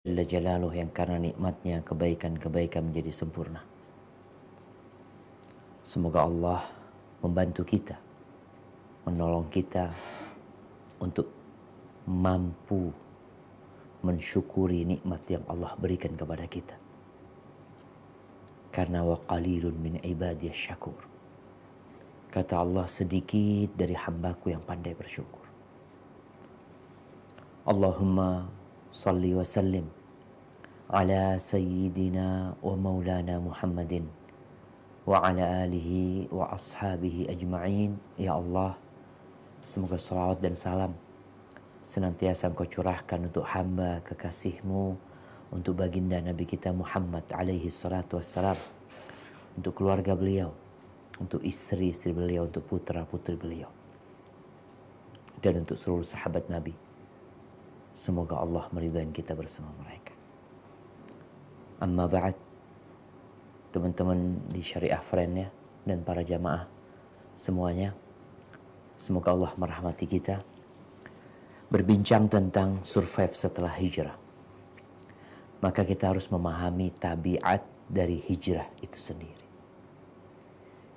Jalla Jalaluh, yang karena nikmatnya kebaikan-kebaikan menjadi sempurna. Semoga Allah membantu kita, menolong kita untuk mampu mensyukuri nikmat yang Allah berikan kepada kita. Karena wa qalilun min ibadiyas syakur. Kata Allah, sedikit dari hambaku yang pandai bersyukur. Allahumma salli wa sallim ala sayyidina wa maulana Muhammadin wa ala alihi wa ashabihi ajma'in. Ya Allah, semoga salawat dan salam senantiasa Engkau curahkan untuk hamba kekasih-Mu, untuk baginda Nabi kita Muhammad alaihi salatu wassalam, untuk keluarga beliau, untuk istri-istri beliau, untuk putra-putri beliau, dan untuk seluruh sahabat Nabi. Semoga Allah meridai kita bersama mereka. Amma ba'd, teman-teman di Syariah Friend ya, dan para jamaah semuanya, semoga Allah merahmati kita. Berbincang tentang survive setelah hijrah, maka kita harus memahami tabiat dari hijrah itu sendiri.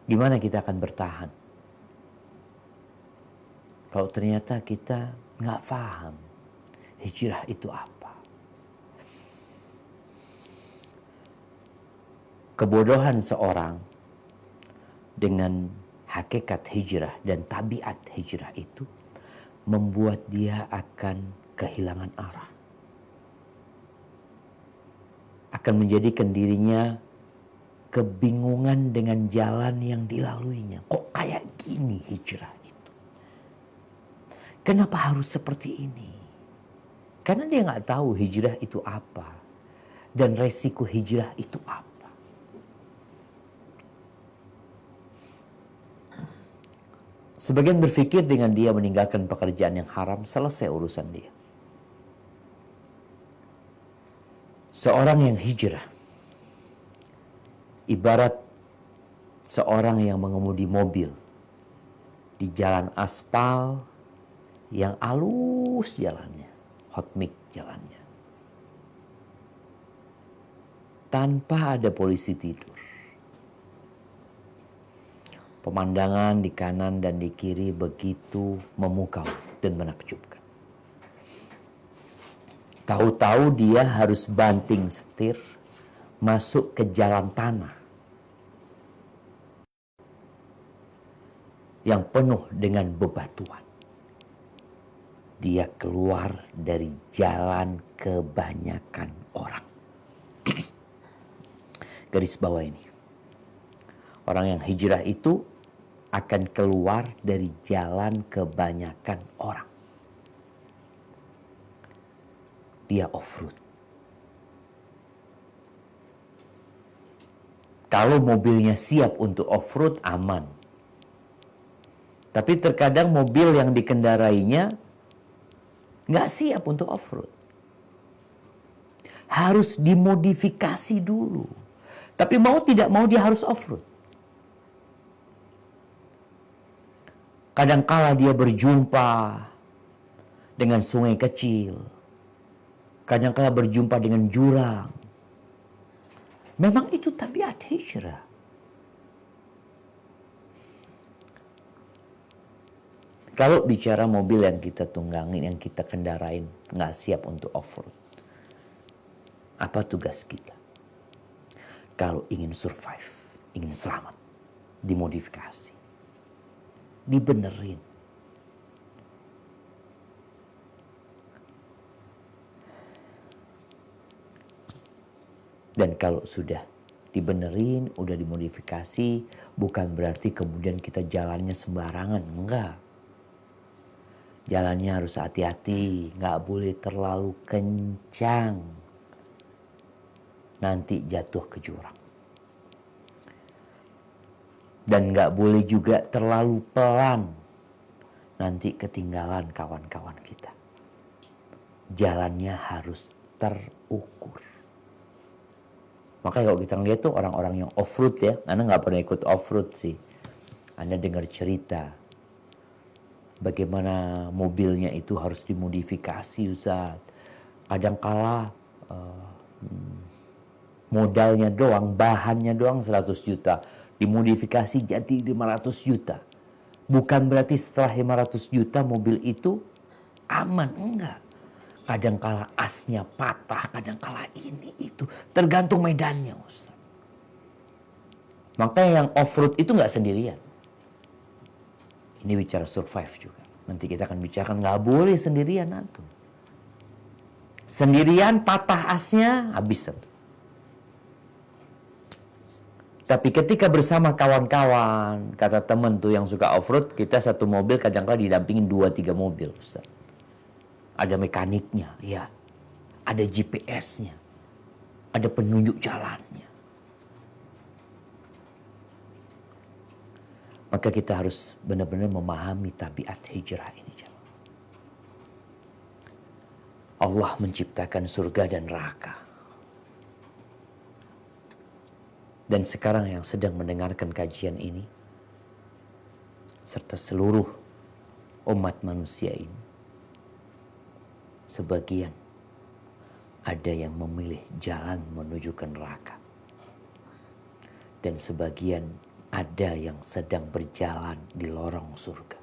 Gimana kita akan bertahan kalau ternyata kita nggak paham hijrah itu apa? Kebodohan seorang dengan hakikat hijrah dan tabiat hijrah itu membuat dia akan kehilangan arah. Akan menjadikan dirinya kebingungan dengan jalan yang dilaluinya. Kok kayak gini hijrah itu? Kenapa harus seperti ini? Karena dia nggak tahu hijrah itu apa dan resiko hijrah itu apa. Sebagian berpikir dengan dia meninggalkan pekerjaan yang haram, selesai urusan dia. Seorang yang hijrah ibarat seorang yang mengemudi mobil di jalan aspal yang halus jalannya, hot mix jalannya, tanpa ada polisi tidur. Pemandangan di kanan dan di kiri begitu memukau dan menakjubkan. Tahu-tahu dia harus banting setir masuk ke jalan tanah yang penuh dengan bebatuan. Dia keluar dari jalan kebanyakan orang. Garis bawah ini. Orang yang hijrah itu akan keluar dari jalan kebanyakan orang. Dia off-road. Kalau mobilnya siap untuk off-road, aman. Tapi terkadang mobil yang dikendarainya nggak siap untuk off-road. Harus dimodifikasi dulu. Tapi mau tidak mau dia harus off-road. Kadangkala dia berjumpa dengan sungai kecil. Kadangkala berjumpa dengan jurang. Memang itu tabiat hijrah. Kalau bicara mobil yang kita tunggangin, yang kita kendarain, nggak siap untuk off-road. Apa tugas kita? Kalau ingin survive, ingin selamat, dimodifikasi, dibenerin. Dan kalau sudah dibenerin, udah dimodifikasi, bukan berarti kemudian kita jalannya sembarangan. Enggak. Jalannya harus hati-hati, nggak boleh terlalu kencang. Nanti jatuh ke jurang. Dan nggak boleh juga terlalu pelan. Nanti ketinggalan kawan-kawan kita. Jalannya harus terukur. Makanya kalau kita lihat tuh orang-orang yang off-road ya. Anda nggak pernah ikut off-road sih. Anda dengar cerita. Bagaimana mobilnya itu harus dimodifikasi Ustaz. Kadangkala Modalnya doang, bahannya doang 100 juta. Dimodifikasi jadi 500 juta. Bukan berarti setelah 500 juta mobil itu aman, enggak. Kadang kala asnya patah, kadang kala ini itu. Tergantung medannya, Ustaz. Makanya yang off-road itu enggak sendirian. Ini bicara survive juga. Nanti kita akan bicarakan nggak boleh sendirian antum. Sendirian patah asnya habis satu. Tapi ketika bersama kawan-kawan, kata temen tuh yang suka off-road, kita satu mobil kadang-kadang didampingin 2-3 mobil, Ustaz. Ada mekaniknya, ya. Ada GPS-nya. Ada penunjuk jalannya. Maka kita harus benar-benar memahami tabiat hijrah ini. Allah menciptakan surga dan neraka. Dan sekarang yang sedang mendengarkan kajian ini, serta seluruh umat manusia ini, sebagian ada yang memilih jalan menuju ke neraka. Dan sebagian ada yang sedang berjalan di lorong surga.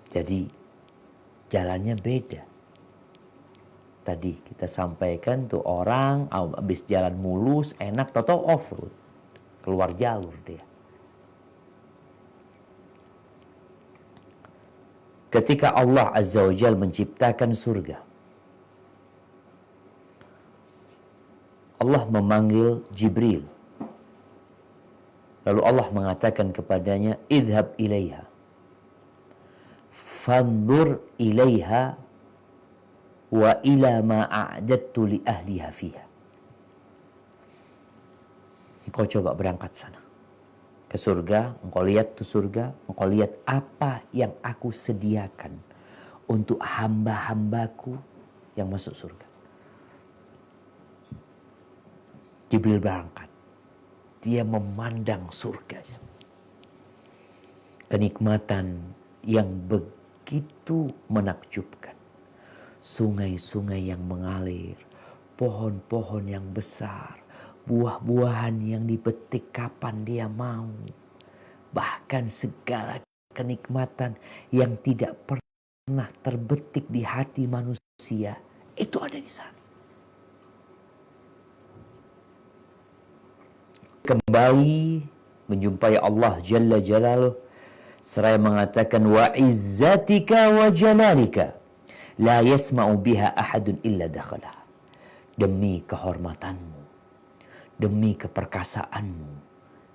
Jadi jalannya beda. Tadi kita sampaikan tuh orang habis jalan mulus, enak, tau-tau off-road. Keluar jalur dia. Ketika Allah Azza wa Jalla menciptakan surga, Allah memanggil Jibril. Lalu Allah mengatakan kepadanya, idhab ilaiha. Fandur ilaiha wa ila ma a'dadtu li ahliha fiha. Engkau coba berangkat sana ke surga, engkau lihat tuh surga, engkau lihat apa yang aku sediakan untuk hamba-hambaku yang masuk surga. Jibril berangkat. Dia memandang surga. Kenikmatan yang begitu menakjubkan. Sungai-sungai yang mengalir, pohon-pohon yang besar, buah-buahan yang dipetik kapan dia mau. Bahkan segala kenikmatan yang tidak pernah terbetik di hati manusia, itu ada di sana. Kembali menjumpai Allah Jalla Jalaluh, seraya mengatakan wa izzatika wa jalalika la yasma'u biha ahadun illa dakhalah. Demi kehormatanmu, demi keperkasaanmu,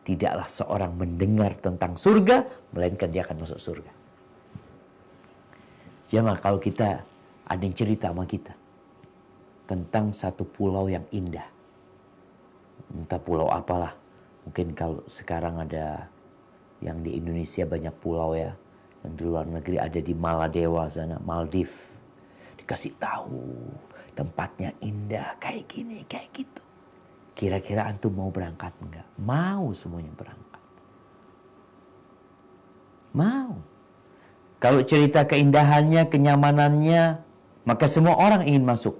tidaklah seorang mendengar tentang surga melainkan dia akan masuk surga. Jemaah, kalau kita ada yang cerita sama kita tentang satu pulau yang indah, entah pulau apalah, mungkin kalau sekarang ada yang di Indonesia banyak pulau ya, yang di luar negeri ada di Maladewa sana, Maldives, dikasih tahu tempatnya indah kayak gini kayak gitu. Kira-kira antum mau berangkat enggak? Mau semuanya berangkat. Mau. Kalau cerita keindahannya, kenyamanannya, maka semua orang ingin masuk.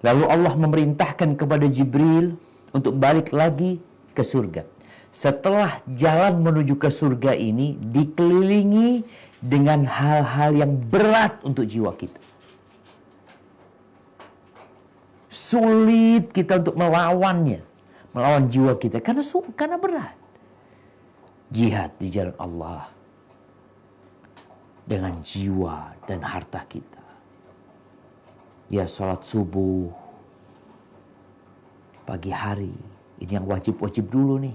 Lalu Allah memerintahkan kepada Jibril untuk balik lagi ke surga. Setelah jalan menuju ke surga ini dikelilingi dengan hal-hal yang berat untuk jiwa kita. Sulit kita untuk melawannya, melawan jiwa kita karena berat. Jihad di jalan Allah dengan jiwa dan harta kita. Ya, sholat subuh pagi hari, ini yang wajib-wajib dulu nih.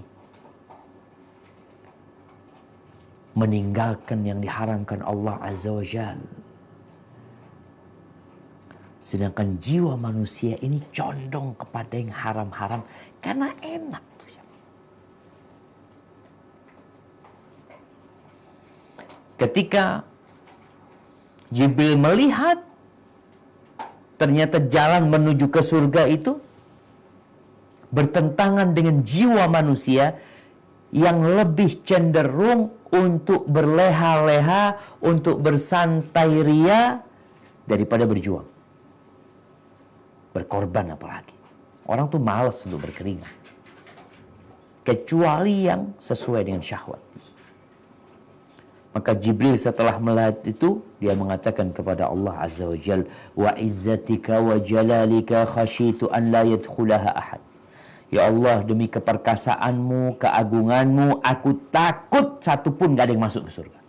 Meninggalkan yang diharamkan Allah Azza wa Jalla. Sedangkan jiwa manusia ini condong kepada yang haram-haram karena enak. Ketika Jibril melihat ternyata jalan menuju ke surga itu bertentangan dengan jiwa manusia yang lebih cenderung untuk berleha-leha, untuk bersantai ria, daripada berjuang. Berkorban apalagi. Orang tuh malas untuk berkeringat. Kecuali yang sesuai dengan syahwat. Maka Jibril setelah melihat itu, dia mengatakan kepada Allah Azza wa Jal, wa izzatika wa jalalika khasyitu an la yadkhulaha ahad. Ya Allah, demi keperkasaanmu, keagunganmu, aku takut satupun gak ada yang masuk ke surga.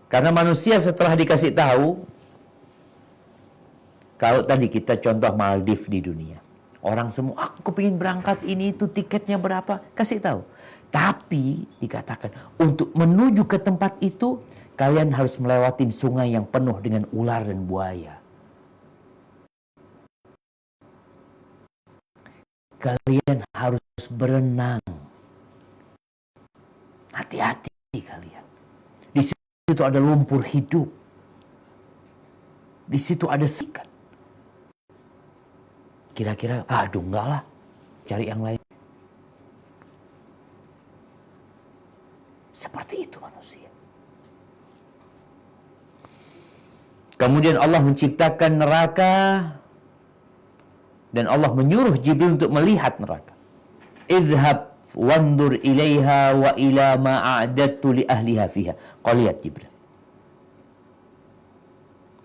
Karena manusia setelah dikasih tahu, kalau tadi kita contoh Maldives di dunia, orang semua, aku pengen berangkat ini itu tiketnya berapa, kasih tahu. Tapi dikatakan untuk menuju ke tempat itu kalian harus melewati sungai yang penuh dengan ular dan buaya. Kalian harus berenang. Hati-hati kalian. Di situ ada lumpur hidup. Di situ ada sikat. Kira-kira, aduh enggak lah, cari yang lain. Seperti itu manusia. Kemudian Allah menciptakan neraka. Dan Allah menyuruh Jibril untuk melihat neraka. Idhab wandur ilaiha wa ila ma'adattu li ahliha fiha. Kau lihat Jibril.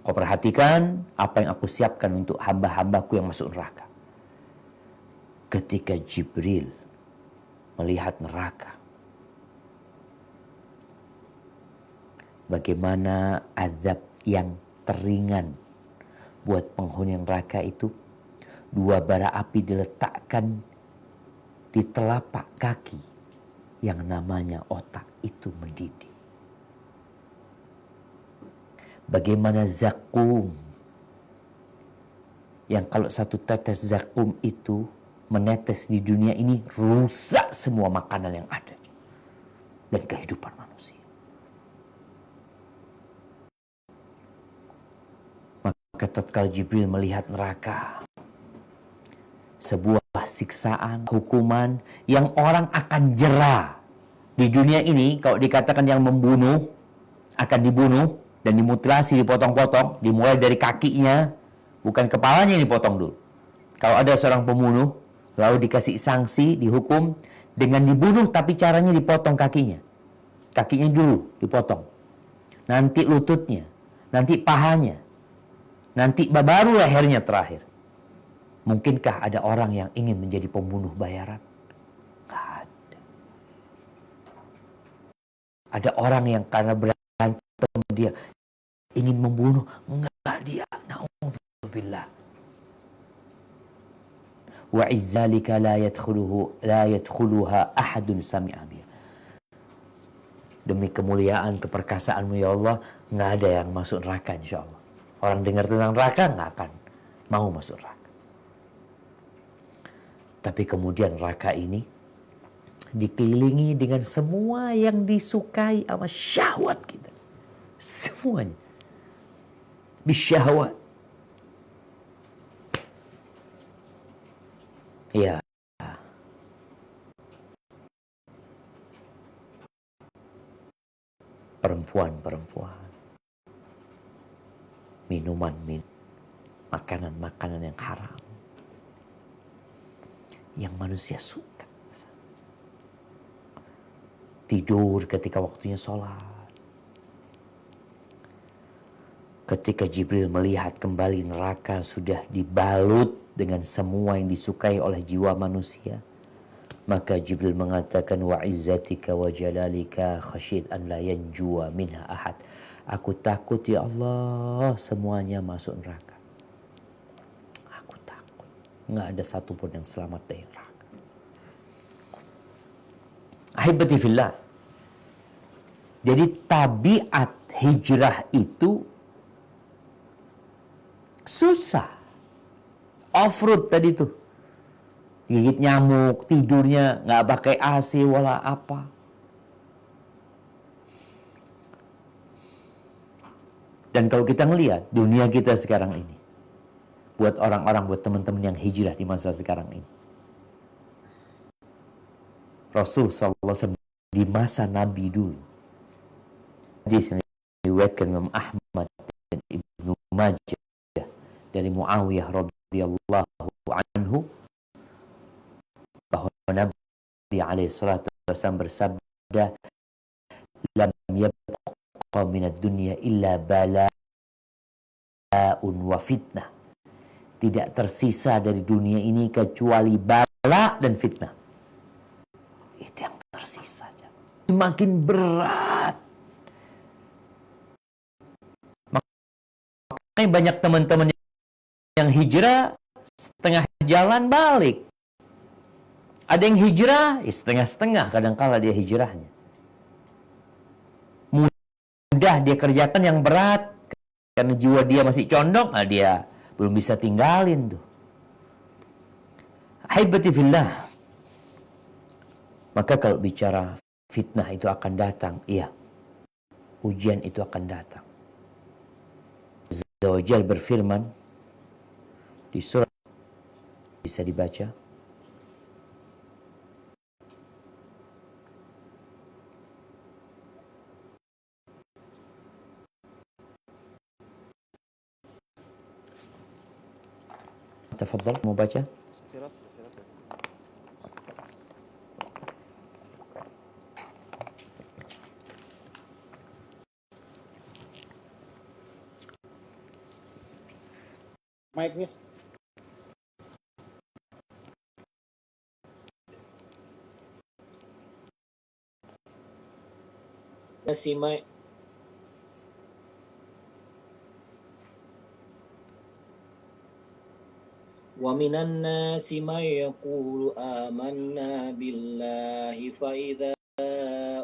Kau perhatikan apa yang aku siapkan untuk hamba-hambaku yang masuk neraka. Ketika Jibril melihat neraka, bagaimana azab yang teringan buat penghuni neraka itu. 2 bara api diletakkan di telapak kaki yang namanya otak itu mendidih. Bagaimana zakum yang kalau satu tetes zakum itu menetes di dunia ini rusak semua makanan yang ada dan kehidupan manusia. Maka tatkala Jibril melihat neraka, sebuah siksaan, hukuman yang orang akan jera. Di dunia ini, kalau dikatakan yang membunuh, akan dibunuh dan dimutilasi, dipotong-potong, dimulai dari kakinya, bukan kepalanya yang dipotong dulu. Kalau ada seorang pembunuh, lalu dikasih sanksi, dihukum, dengan dibunuh tapi caranya dipotong kakinya. Kakinya dulu dipotong. Nanti lututnya, nanti pahanya, nanti baru lehernya terakhir. Mungkinkah ada orang yang ingin menjadi pembunuh bayaran? Nggak ada. Ada orang yang karena berantem dia ingin membunuh. Enggak dia. Na'udzubillah. Wa izzalika la yadkhuluha ahadun sami'a biha. Demi kemuliaan, keperkasaanmu ya Allah, nggak ada yang masuk neraka insya Allah. Orang dengar tentang neraka nggak akan mau masuk neraka. Tapi kemudian neraka ini dikelilingi dengan semua yang disukai sama syahwat kita. Semuanya. Bisyahwat. Ya. Perempuan-perempuan. Minuman-minuman. Makanan-makanan yang haram. Yang manusia suka. Tidur ketika waktunya sholat. Ketika Jibril melihat kembali neraka sudah dibalut dengan semua yang disukai oleh jiwa manusia, maka Jibril mengatakan, wa izzatika wa jalalika khasyid an la yanjua minha ahad. Aku takut ya Allah semuanya masuk neraka. Nggak ada satupun yang selamat dari neraka. Ahibati fillah. Jadi tabiat hijrah itu susah. Off-road tadi tuh. Gigit nyamuk, tidurnya nggak pakai AC wala apa. Dan kalau kita ngelihat dunia kita sekarang ini, buat orang-orang, buat teman-teman yang hijrah di masa sekarang ini. Rasul SAW di masa Nabi dulu, hadis yang diriwayatkan Imam Ahmad dan Ibnu Majah dari Muawiyah radhiyallahu anhu bahwa Nabi alaihi salatu wasallam bersabda, lam yabqa minad dunya illa bala'un wa fitnah. Tidak tersisa dari dunia ini kecuali bala dan fitnah. Itu yang tersisa. Semakin berat. Makanya banyak teman-teman yang hijrah setengah jalan balik. Ada yang hijrah setengah-setengah, kadang-kala dia hijrahnya. Mudah dia kerjakan yang berat karena jiwa dia masih condong, dia belum bisa tinggalin tuh. Haibati fillah. Maka kalau bicara fitnah itu akan datang, iya. Ujian itu akan datang. Azza wa Jalla berfirman di surat, bisa dibaca. Tafadhal, mau baca? Mike, Miss. Si Mike. Wa minan nasi may yaqulu amanna billahi fa idza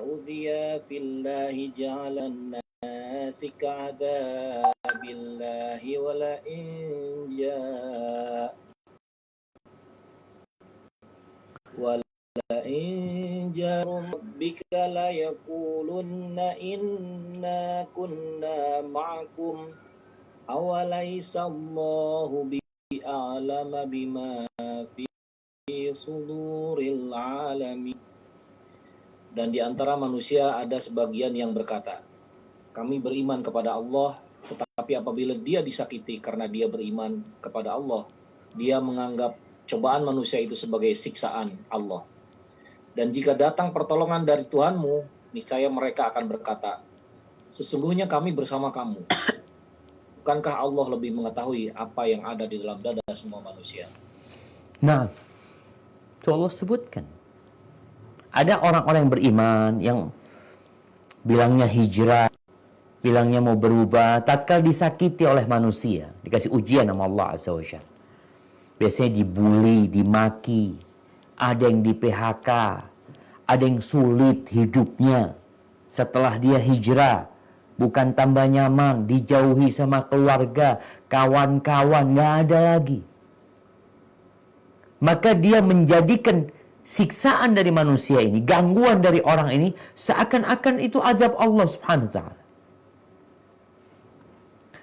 udhiya fillahi ja'alan nasi ka'adabillahi wa la in ja'a wa la in ja'a rabbika la yaqulunna inna kunna ma'akum awalaysa Allahu bi'alama bima fi suduril alamin. Dan di antara manusia ada sebagian yang berkata, kami beriman kepada Allah, tetapi apabila dia disakiti karena dia beriman kepada Allah, dia menganggap cobaan manusia itu sebagai siksaan Allah. Dan jika datang pertolongan dari Tuhanmu, niscaya mereka akan berkata, sesungguhnya kami bersama kamu. Bukankah Allah lebih mengetahui apa yang ada di dalam dada semua manusia? Nah, itu Allah sebutkan. Ada orang-orang yang beriman yang bilangnya hijrah, bilangnya mau berubah, tatkala disakiti oleh manusia, dikasih ujian sama Allah Azza wa Jalla. Biasanya dibully, dimaki, ada yang di PHK, ada yang sulit hidupnya setelah dia hijrah. Bukan tambah nyaman, dijauhi sama keluarga, kawan-kawan, nggak ada lagi. Maka dia menjadikan siksaan dari manusia ini, gangguan dari orang ini, seakan-akan itu azab Allah subhanahu wa ta'ala.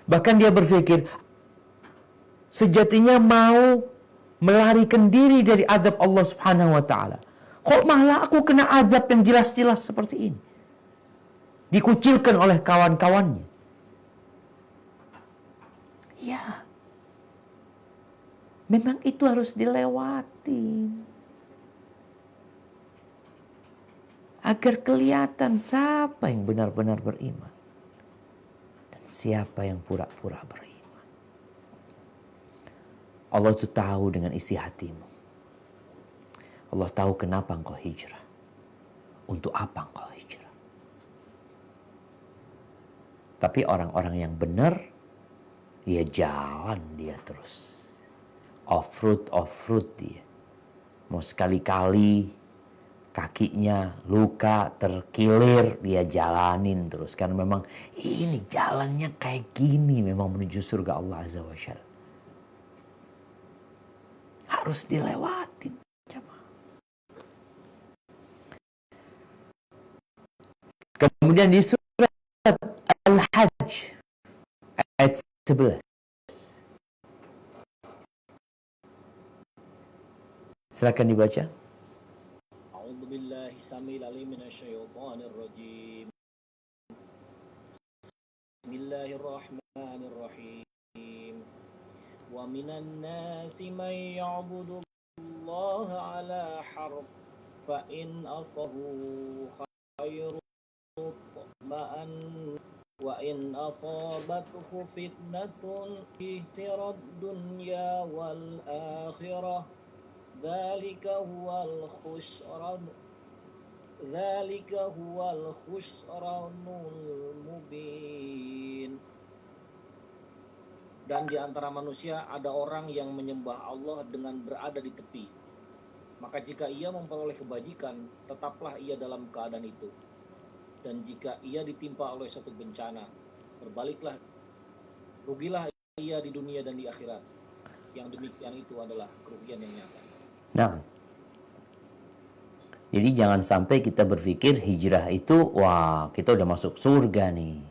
Bahkan dia berpikir, sejatinya mau melarikan diri dari azab Allah subhanahu wa ta'ala. Kok malah aku kena azab yang jelas-jelas seperti ini? Dikucilkan oleh kawan-kawannya. Ya, memang itu harus dilewati agar kelihatan siapa yang benar-benar beriman dan siapa yang pura-pura beriman. Allah itu tahu dengan isi hatimu. Allah tahu kenapa engkau hijrah, untuk apa engkau hijrah. Tapi orang-orang yang benar, ya jalan dia terus. Off-road dia. Mau sekali-kali kakinya luka, terkilir, dia jalanin terus. Karena memang ini jalannya kayak gini, memang menuju surga Allah Azza wa Jalla. Harus dilewatin. Kemudian di surat Al-Hajj ayat 11. Silakan dibaca. A'udzubillahi samil alim minasyaitonir rajim. Bismillahirrahmanirrahim. Wa minan nasi man ya'budu Allah ala harf fa in asahu khairun ma'an wa in asabathu fitnatun ihtirad dunya wal akhirah dzalika huwal khusranul mubin. Dan di antara manusia ada orang yang menyembah Allah dengan berada di tepi. Maka jika ia memperoleh kebajikan, tetaplah ia dalam keadaan itu. Dan jika ia ditimpa oleh suatu bencana, berbaliklah, rugilah ia di dunia dan di akhirat. Yang demikian itu adalah kerugian yang nyata. Nah, jadi jangan sampai kita berpikir hijrah itu, wah kita udah masuk surga nih.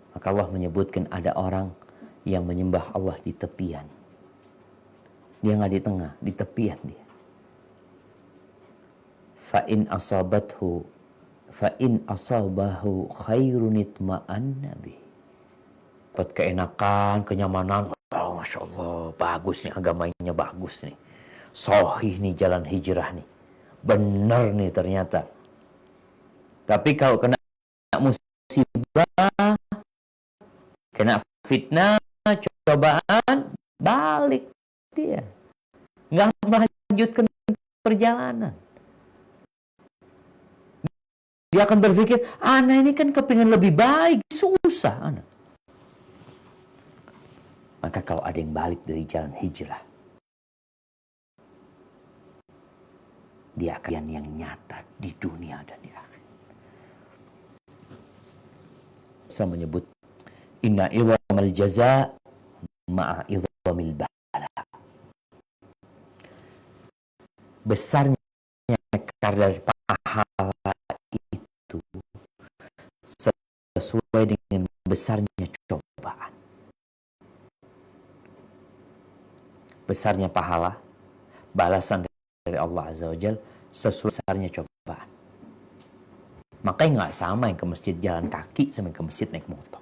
Maka Allah menyebutkan ada orang yang menyembah Allah di tepian. Dia nggak di tengah, di tepian dia. Fa'in asabahu khairun itma'anna bih. Dapat keenakan, kenyamanan. Oh, Masya Allah, bagus nih agamanya, bagus nih. Sahih nih jalan hijrah nih. Benar nih ternyata. Tapi kalau kena musibah, kena fitnah, cobaan, balik dia. Nggak melanjutkan perjalanan. Dia akan berpikir, anak ini kan kepingin lebih baik, susah anak. Maka kalau ada yang balik dari jalan hijrah, dia akan yang nyata di dunia dan di akhirat. Saya menyebut, inna idhamal jaza ma'a idhamil bala. Besarnya kadar pahala itu sesuai dengan besarnya cobaan. Besarnya pahala, balasan dari Allah Azza wa Jalla sesuai besarnya cobaan. Makanya nggak sama yang ke masjid jalan kaki sama yang ke masjid naik motor.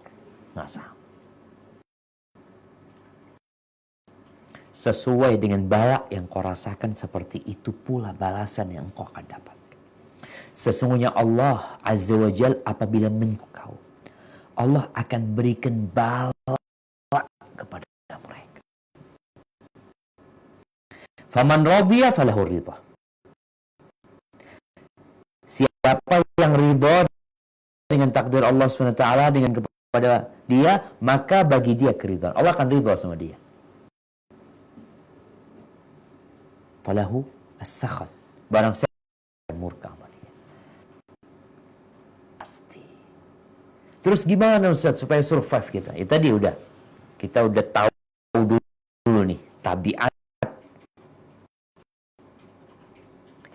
Nggak sama. Sesuai dengan bala yang kau rasakan, seperti itu pula balasan yang kau akan dapatkan. Sesungguhnya Allah Azza wa Jalla apabila menyukai, Allah akan berikan bala kepada mereka. Faman radhiya falahu ridha. Siapa yang ridha dengan takdir Allah SWT, dengan kepada dia, maka bagi dia keridhaan. Allah akan ridha sama dia. Falahu as-sakhat. Barang siapa yang murka sama dia. Pasti. Terus gimana Ustaz supaya survive kita? Ya tadi kita udah tahu dulu nih tabiat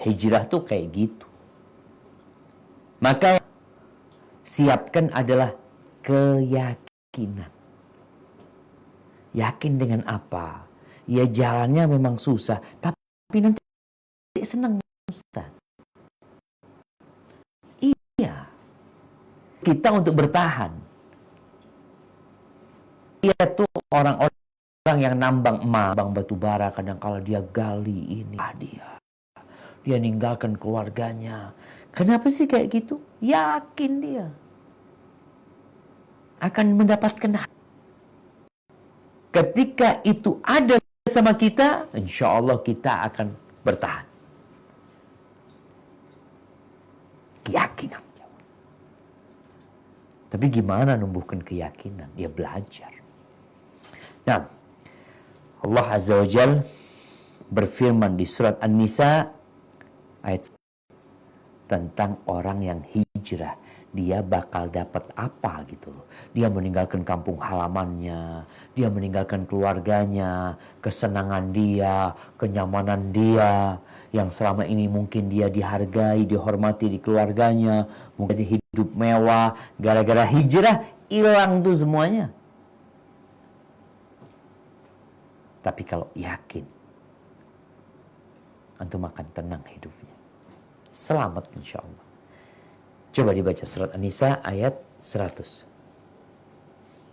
hijrah tuh kayak gitu. Maka siapkan adalah keyakinan. Yakin dengan apa? Ya jalannya memang susah, tapi nanti senang Ustaz. Iya. Kita untuk bertahan. Iya tuh orang-orang yang nambang emas, nambang batu bara, kadang kalau dia gali ini dia ninggalkan keluarganya. Kenapa sih kayak gitu? Yakin dia akan mendapatkan. Ketika itu ada sama kita, insya Allah kita akan bertahan. Keyakinan. Tapi gimana numbuhkan keyakinan? Dia belajar. Nah, Allah Azza wa Jalla berfirman di surat An-Nisa ayat tentang orang yang hijrah. Dia bakal dapat apa gitu loh. Dia meninggalkan kampung halamannya, dia meninggalkan keluarganya, kesenangan dia, kenyamanan dia, yang selama ini mungkin dia dihargai, dihormati di keluarganya, mungkin hidup mewah, gara-gara hijrah hilang tuh semuanya. Tapi kalau yakin, antum akan tenang hidupnya. Selamat insya Allah. Coba dibaca surat An-Nisa ayat 100.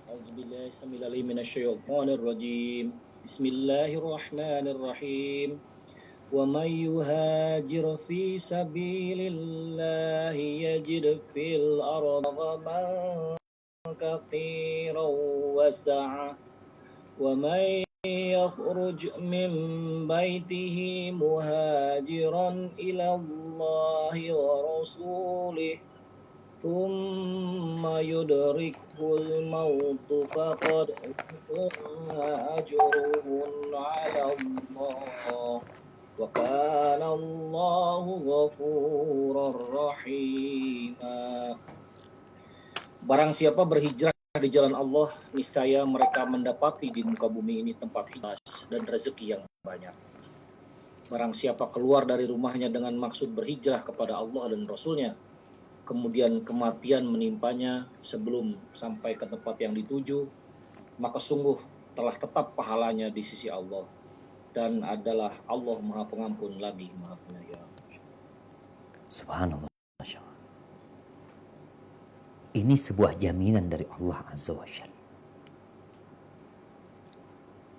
A'udzubillahi samil alim minasyaitonir rajim. Bismillahirrahmanirrahim. Wa may yuhajir fi sabilillahi yajid fil ardi man katsiran wasa'a wa may yakhruj min baitihi muhajiran ila Allahi wa rasulih ثم يدركه الموت فقد أجره على الله وكان الله غفورا رحيما. Barang siapa berhijrah di jalan Allah, niscaya mereka mendapati di muka bumi ini tempat hijrah dan rezeki yang banyak. Barang siapa keluar dari rumahnya dengan maksud berhijrah kepada Allah dan Rasulnya, kemudian kematian menimpanya sebelum sampai ke tempat yang dituju, maka sungguh telah tetap pahalanya di sisi Allah, dan adalah Allah Maha Pengampun lagi Maha Penyayang. Subhanallah. Masya Allah. Ini sebuah jaminan dari Allah Azza wa Jalla.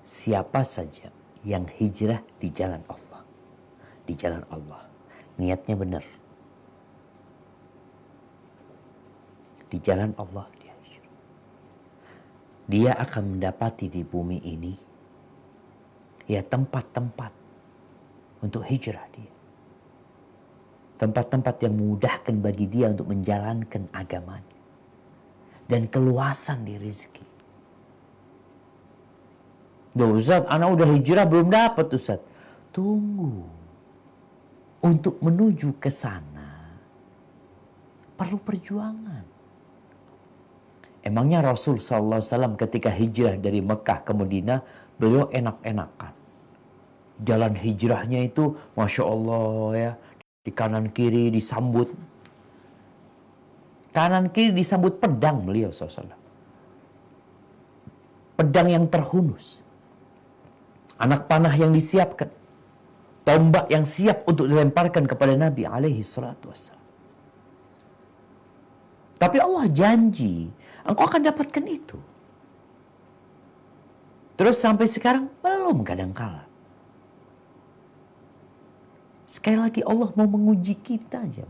Siapa saja yang hijrah di jalan Allah, niatnya benar, di jalan Allah dia hijrah, dia akan mendapati di bumi ini ya tempat-tempat untuk hijrah dia. Tempat-tempat yang memudahkan bagi dia untuk menjalankan agamanya. Dan keluasan di rezeki. Duh Ustaz, anak udah hijrah belum dapat Ustaz. Tunggu. Untuk menuju ke sana perlu perjuangan. Emangnya Rasul SAW ketika hijrah dari Mekah ke Madinah, beliau enak-enakan. Jalan hijrahnya itu Masya Allah ya. Di kanan kiri disambut. Kanan kiri disambut pedang beliau SAW. Pedang yang terhunus. Anak panah yang disiapkan. Tombak yang siap untuk dilemparkan kepada Nabi alaihi salatu wassalam. Tapi Allah janji, engkau akan dapatkan itu. Terus sampai sekarang belum kadangkala. Sekali lagi Allah mau menguji kita aja.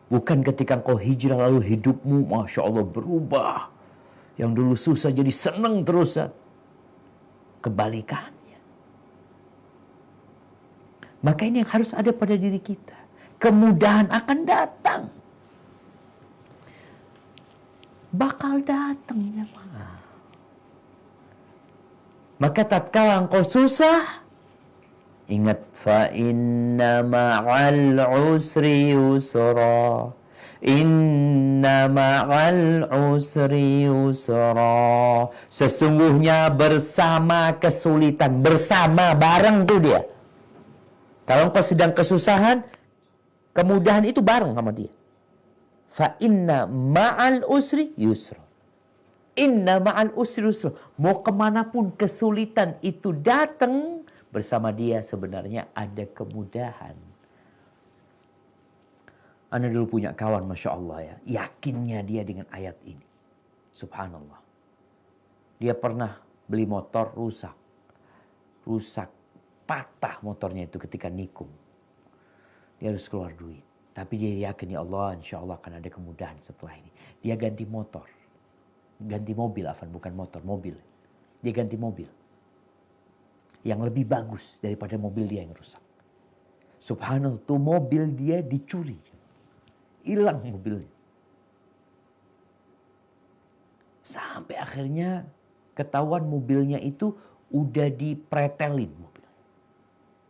Bukan ketika engkau hijrah lalu hidupmu Masya Allah berubah. Yang dulu susah jadi senang terus. Kebalikannya. Maka ini yang harus ada pada diri kita. Kemudahan akan datang. Bakal datang jemaah. Maka tatkala engkau susah, ingat fa inna ma'al usri yusra. Inna ma'al usri yusra. Sesungguhnya bersama kesulitan, bersama bareng tuh dia. Kalau engkau sedang kesusahan, kemudahan itu bareng sama dia. Fa inna ma'al usri yusra. Inna ma'al usri yusra. Mau kemanapun kesulitan itu datang, bersama dia sebenarnya ada kemudahan. Ana dulu punya kawan Masya Allah ya. Yakinnya dia dengan ayat ini. Subhanallah. Dia pernah beli motor rusak. Rusak. Patah motornya itu ketika nikung. Dia harus keluar duit. Tapi dia yakin ya Allah insya Allah akan ada kemudahan setelah ini. Dia ganti motor. Ganti mobil Afan. Bukan motor, mobil. Dia ganti mobil. Yang lebih bagus daripada mobil dia yang rusak. Subhanallah, tuh mobil dia dicuri. Hilang mobilnya. Sampai akhirnya ketahuan mobilnya itu udah dipretelin mobil.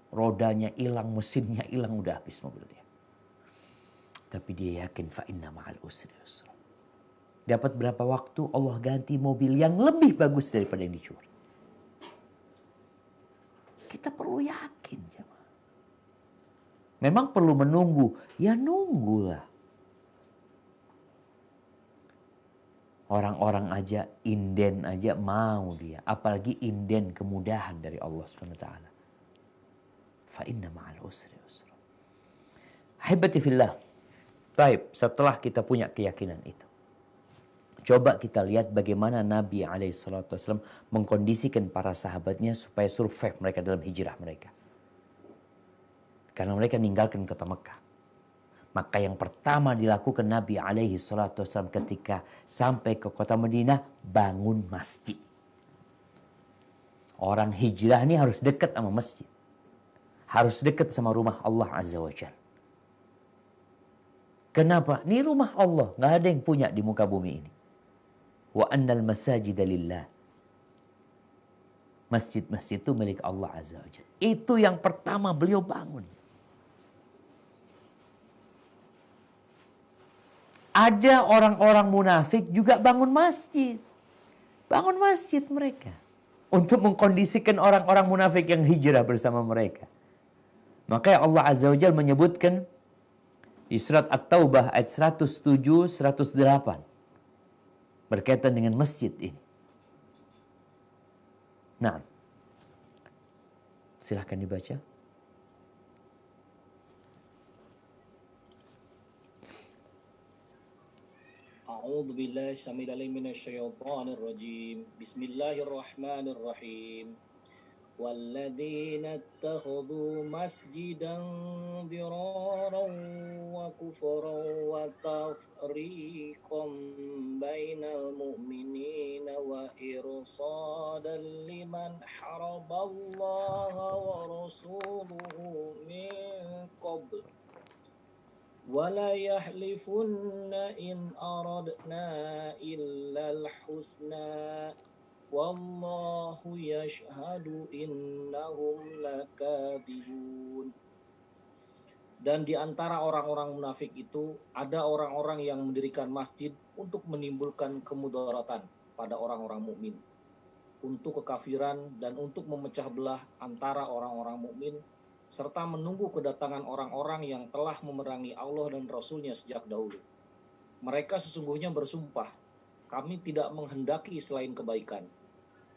Rodanya hilang, mesinnya hilang, udah habis mobil dia. Tapi dia yakin fa inna ma'al usri yusra. Dapat berapa waktu Allah ganti mobil yang lebih bagus daripada yang dicuri. Kita perlu yakin, jemaah. Memang perlu menunggu. Ya nunggulah. Orang-orang aja, inden aja mau dia. Apalagi inden kemudahan dari Allah SWT. Fa inna ma'al usri yusra. Ahibati fillah. Baik, setelah kita punya keyakinan itu, coba kita lihat bagaimana Nabi SAW mengkondisikan para sahabatnya supaya survive mereka dalam hijrah mereka. Karena mereka meninggalkan kota Mekah. Maka yang pertama dilakukan Nabi SAW ketika sampai ke kota Madinah, bangun masjid. Orang hijrah ini harus dekat sama masjid. Harus dekat sama rumah Allah Azza wa Jalla. Kenapa? Ini rumah Allah. Nggak ada yang punya di muka bumi ini. Wa annal masajida lillah. Masjid-masjid itu milik Allah Azza wa Jalla. Itu yang pertama beliau bangun. Ada orang-orang munafik juga bangun masjid. Bangun masjid mereka. Untuk mengkondisikan orang-orang munafik yang hijrah bersama mereka. Maka Allah Azza wa Jalla menyebutkan di surat At-Taubah ayat 107, 108. Berkaitan dengan masjid ini. Nah, silahkan dibaca. A'udzu billahi samil alim minasyaitonir rajim. Bismillahirrahmanirrahim. والذين اتخذوا مسجدا ضرارا وكفرا وتفريقا بين المؤمنين وإرصادا لمن حارب الله ورسوله من قبل ولا يحلفن إن أردنا إلا الحسنى Wallahu yashhadu innahum lakadzibun. Dan di antara orang-orang munafik itu ada orang-orang yang mendirikan masjid untuk menimbulkan kemudaratan pada orang-orang mukmin, untuk kekafiran dan untuk memecah belah antara orang-orang mukmin, serta menunggu kedatangan orang-orang yang telah memerangi Allah dan Rasul-Nya sejak dahulu. Mereka sesungguhnya bersumpah, kami tidak menghendaki selain kebaikan.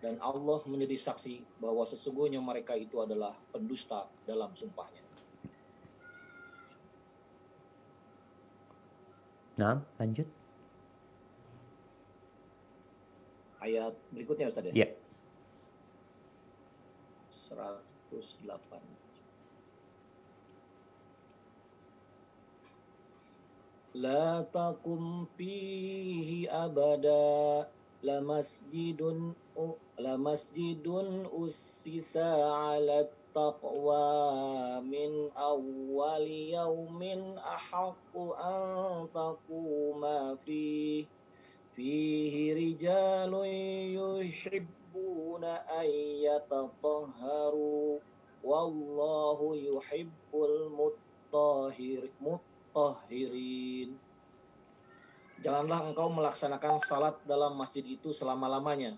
Dan Allah menjadi saksi bahwa sesungguhnya mereka itu adalah pendusta dalam sumpahnya. Nah, lanjut. Ayat berikutnya Ustaz ya? Ya. 108. La taqum fihi abada lamasjidun ussisa 'ala taqwa min awwali yaumin ahaqqu an taquma fihi rijalun yuhibbuna an yatatahharu wallahu yuhibbul mutahhirin. Janganlah engkau melaksanakan salat dalam masjid itu selama-lamanya.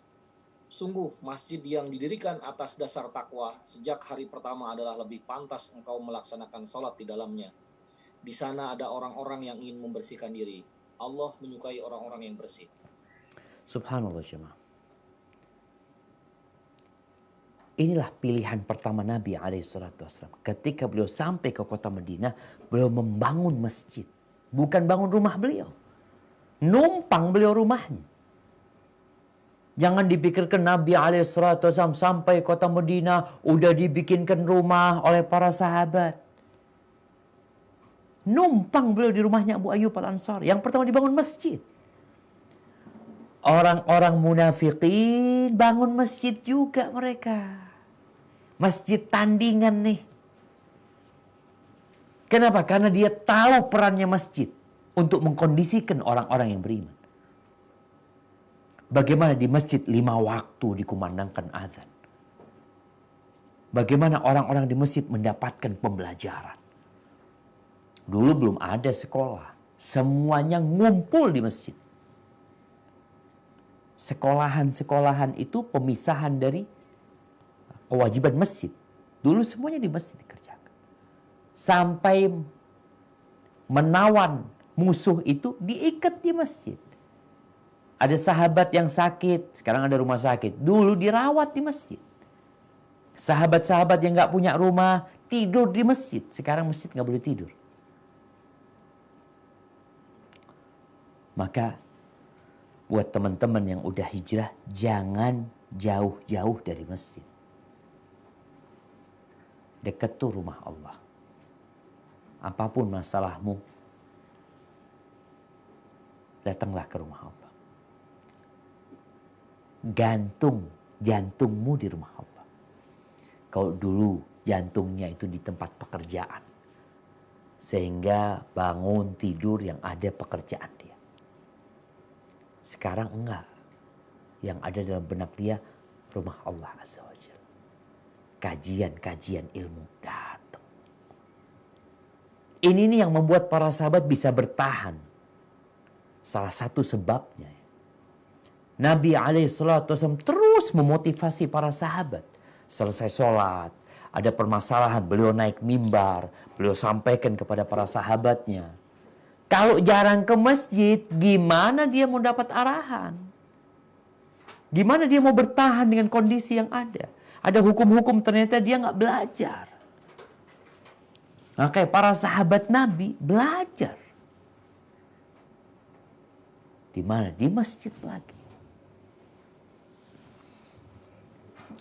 Sungguh masjid yang didirikan atas dasar takwa sejak hari pertama adalah lebih pantas engkau melaksanakan salat di dalamnya. Di sana ada orang-orang yang ingin membersihkan diri. Allah menyukai orang-orang yang bersih. Subhanallah jemaah. Inilah pilihan pertama Nabi SAW. Ketika beliau sampai ke kota Madinah, beliau membangun masjid. Bukan bangun rumah beliau. Numpang beliau rumahnya. Jangan dipikirkan Nabi SAW sampai kota Madinah udah dibikinkan rumah oleh para sahabat. Numpang beliau di rumahnya Abu Ayyub Al-Ansari. Yang pertama dibangun masjid. Orang-orang munafikin bangun masjid juga mereka. Masjid tandingan nih. Kenapa? Karena dia tahu perannya masjid untuk mengkondisikan orang-orang yang beriman. Bagaimana di masjid 5 waktu dikumandangkan azan. Bagaimana orang-orang di masjid mendapatkan pembelajaran. Dulu belum ada sekolah. Semuanya ngumpul di masjid. Sekolahan-sekolahan itu pemisahan dari kewajiban masjid. Dulu semuanya di masjid dikerjakan. Sampai menawan musuh itu diikat di masjid. Ada sahabat yang sakit, sekarang ada rumah sakit. Dulu dirawat di masjid. Sahabat-sahabat yang gak punya rumah, tidur di masjid. Sekarang masjid gak boleh tidur. Maka buat teman-teman yang udah hijrah, jangan jauh-jauh dari masjid. Dekat tuh rumah Allah. Apapun masalahmu, datanglah ke rumah Allah. Gantung jantungmu di rumah Allah. Kalau dulu jantungnya itu di tempat pekerjaan, sehingga bangun tidur yang ada pekerjaan dia. Sekarang enggak. Yang ada dalam benak dia rumah Allah Azza wa Jalla. Kajian-kajian ilmu datang. Ini nih yang membuat para sahabat bisa bertahan. Salah satu sebabnya. Nabi SAW terus memotivasi para sahabat. Selesai sholat, ada permasalahan, beliau naik mimbar, beliau sampaikan kepada para sahabatnya. Kalau jarang ke masjid, gimana dia mau dapat arahan? Gimana dia mau bertahan dengan kondisi yang ada? Ada hukum-hukum ternyata dia nggak belajar. Makanya para sahabat Nabi belajar. Di mana? Di masjid lagi.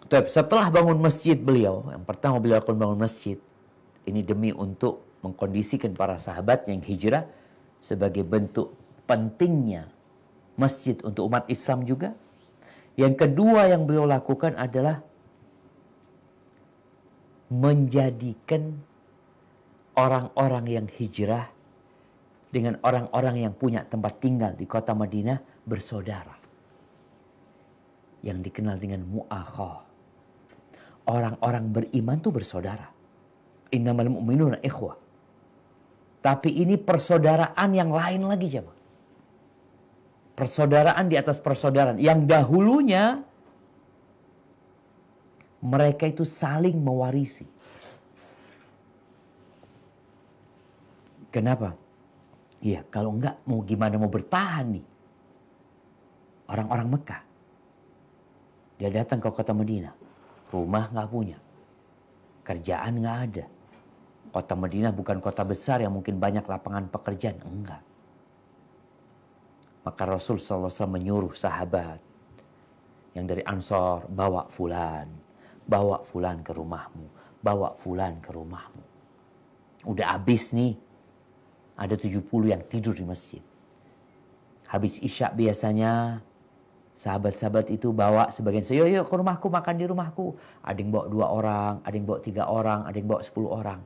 Tapi setelah bangun masjid beliau, yang pertama beliau akan bangun masjid. Ini demi untuk mengkondisikan para sahabat yang hijrah sebagai bentuk pentingnya masjid untuk umat Islam juga. Yang kedua yang beliau lakukan adalah menjadikan orang-orang yang hijrah dengan orang-orang yang punya tempat tinggal di kota Madinah bersaudara. Yang dikenal dengan mu'akhah. Orang-orang beriman itu bersaudara. Innamal mu'minuna ikhwah. Tapi ini persaudaraan yang lain lagi, jemaah. Persaudaraan di atas persaudaraan. Yang dahulunya mereka itu saling mewarisi. Kenapa? Ya kalau enggak mau gimana mau bertahan nih. Orang-orang Mekah. Dia datang ke kota Madinah. Rumah nggak punya. Kerjaan nggak ada. Kota Madinah bukan kota besar yang mungkin banyak lapangan pekerjaan. Enggak. Maka Rasul SAW menyuruh sahabat yang dari Ansor, bawa fulan ke rumahmu, bawa fulan ke rumahmu. Udah habis nih, ada 70 yang tidur di masjid. Habis Isya biasanya sahabat-sahabat itu bawa sebagian, yuk ke rumahku, makan di rumahku. Ada yang bawa 2 orang, ada yang bawa 3 orang, ada yang bawa 10 orang.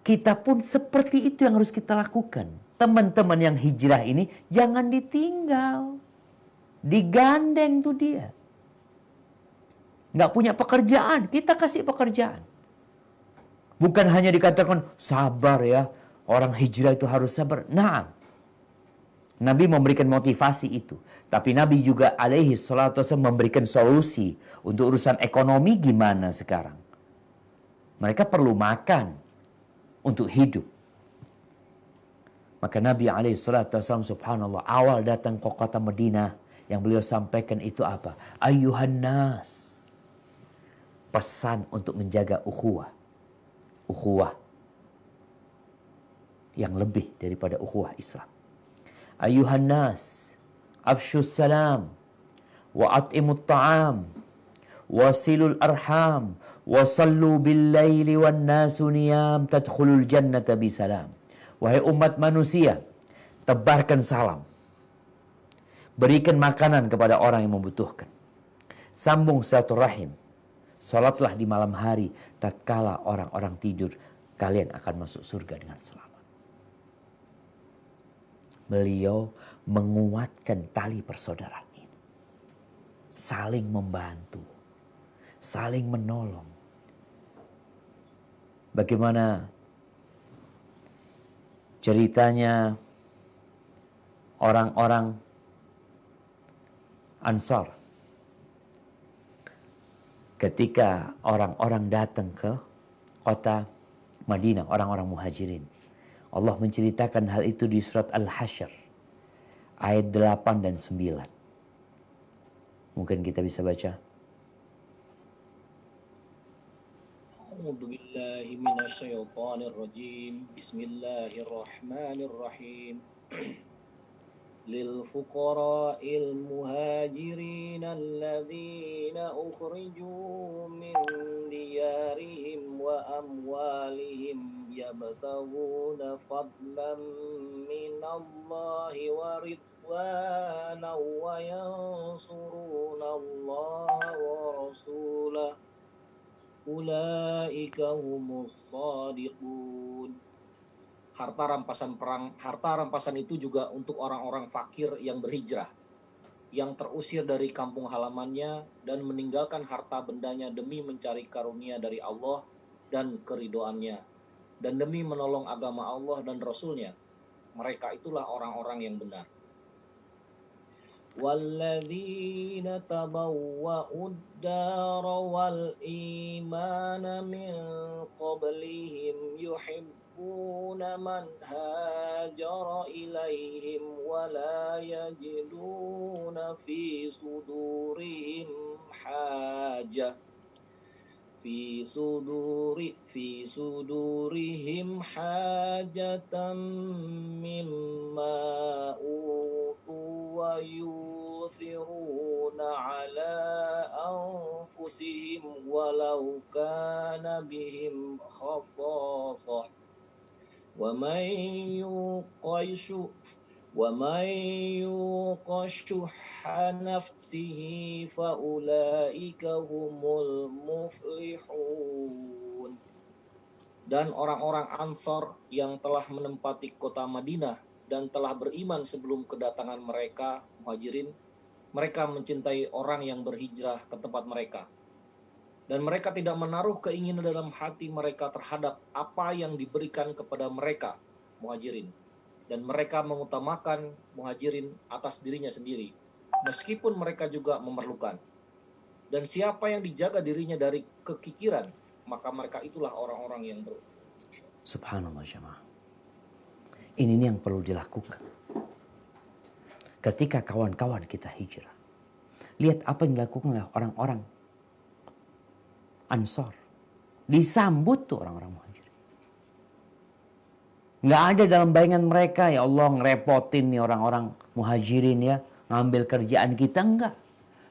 Kita pun seperti itu yang harus kita lakukan. Teman-teman yang hijrah ini jangan ditinggal. Digandeng tuh dia. Nggak punya pekerjaan, kita kasih pekerjaan. Bukan hanya dikatakan sabar ya, orang hijrah itu harus sabar. Nah, Nabi memberikan motivasi itu. Tapi Nabi juga alaihi salatu wasallam memberikan solusi untuk urusan ekonomi gimana sekarang. Mereka perlu makan untuk hidup. Maka Nabi alaihi salatu wasallam subhanallah awal datang ke kota Madinah yang beliau sampaikan itu apa? Ayuhan nas. Pesan untuk menjaga ukhuwah. Ukhuwah yang lebih daripada ukhuwah Islam. Ayuhan nas, afshus salam, wa at'imut ta'am, wasilul arham, wasallu bil laili wan nasu niyam, tadkhulul jannata bisalam. Wahai umat manusia, tebarkan salam. Berikan makanan kepada orang yang membutuhkan. Sambung silaturahim. Salatlah di malam hari, tatkala orang-orang tidur, kalian akan masuk surga dengan selamat. Beliau menguatkan tali persaudaraan ini. Saling membantu, saling menolong. Bagaimana ceritanya orang-orang Ansar ketika orang-orang datang ke kota Madinah, orang-orang muhajirin. Allah menceritakan hal itu di surat Al-Hasyr ayat 8 dan 9. Mungkin kita bisa baca. A'udzu billahi minasyaitonir rajim. Bismillahirrahmanirrahim. للفقراء المهاجرين الذين أخرجوا من ديارهم وأموالهم يبتغون فضلا من الله ورضوانا وينصرون الله ورسوله أولئك هم الصادقون. Harta rampasan perang, harta rampasan itu juga untuk orang-orang fakir yang berhijrah, yang terusir dari kampung halamannya dan meninggalkan harta bendanya demi mencari karunia dari Allah dan keridoannya, dan demi menolong agama Allah dan Rasul-Nya. Mereka itulah orang-orang yang benar. وَالَّذِينَ تَبَوَّأُوا الدَّارَ وَالْإِيمَانَ مِنْ قَبْلِهِمْ يُحِبُّونَ مَنْ هَاجَرَ إِلَيْهِمْ وَلَا يَجِدُونَ في صدورهم حاجة مما أوتوا ويؤثرون على أنفسهم ولو كان بهم خصاصة ومن يوق شح نفسه فأولئك هم المفلحون. Dan orang-orang Ansor yang telah menempati kota Madinah dan telah beriman sebelum kedatangan mereka, Muhajirin, mereka mencintai orang yang berhijrah ke tempat mereka. Dan mereka tidak menaruh keinginan dalam hati mereka terhadap apa yang diberikan kepada mereka, Muhajirin. Dan mereka mengutamakan Muhajirin atas dirinya sendiri, meskipun mereka juga memerlukan. Dan siapa yang dijaga dirinya dari kekikiran, maka mereka itulah orang-orang yang Subhanallah jemaah. Ini yang perlu dilakukan. Ketika kawan-kawan kita hijrah. Lihat apa yang dilakukan oleh orang-orang Ansor. Disambut tuh orang-orang Muhajirin. Nggak ada dalam bayangan mereka, ya Allah ngerepotin nih orang-orang Muhajirin ya. Ngambil kerjaan kita, enggak.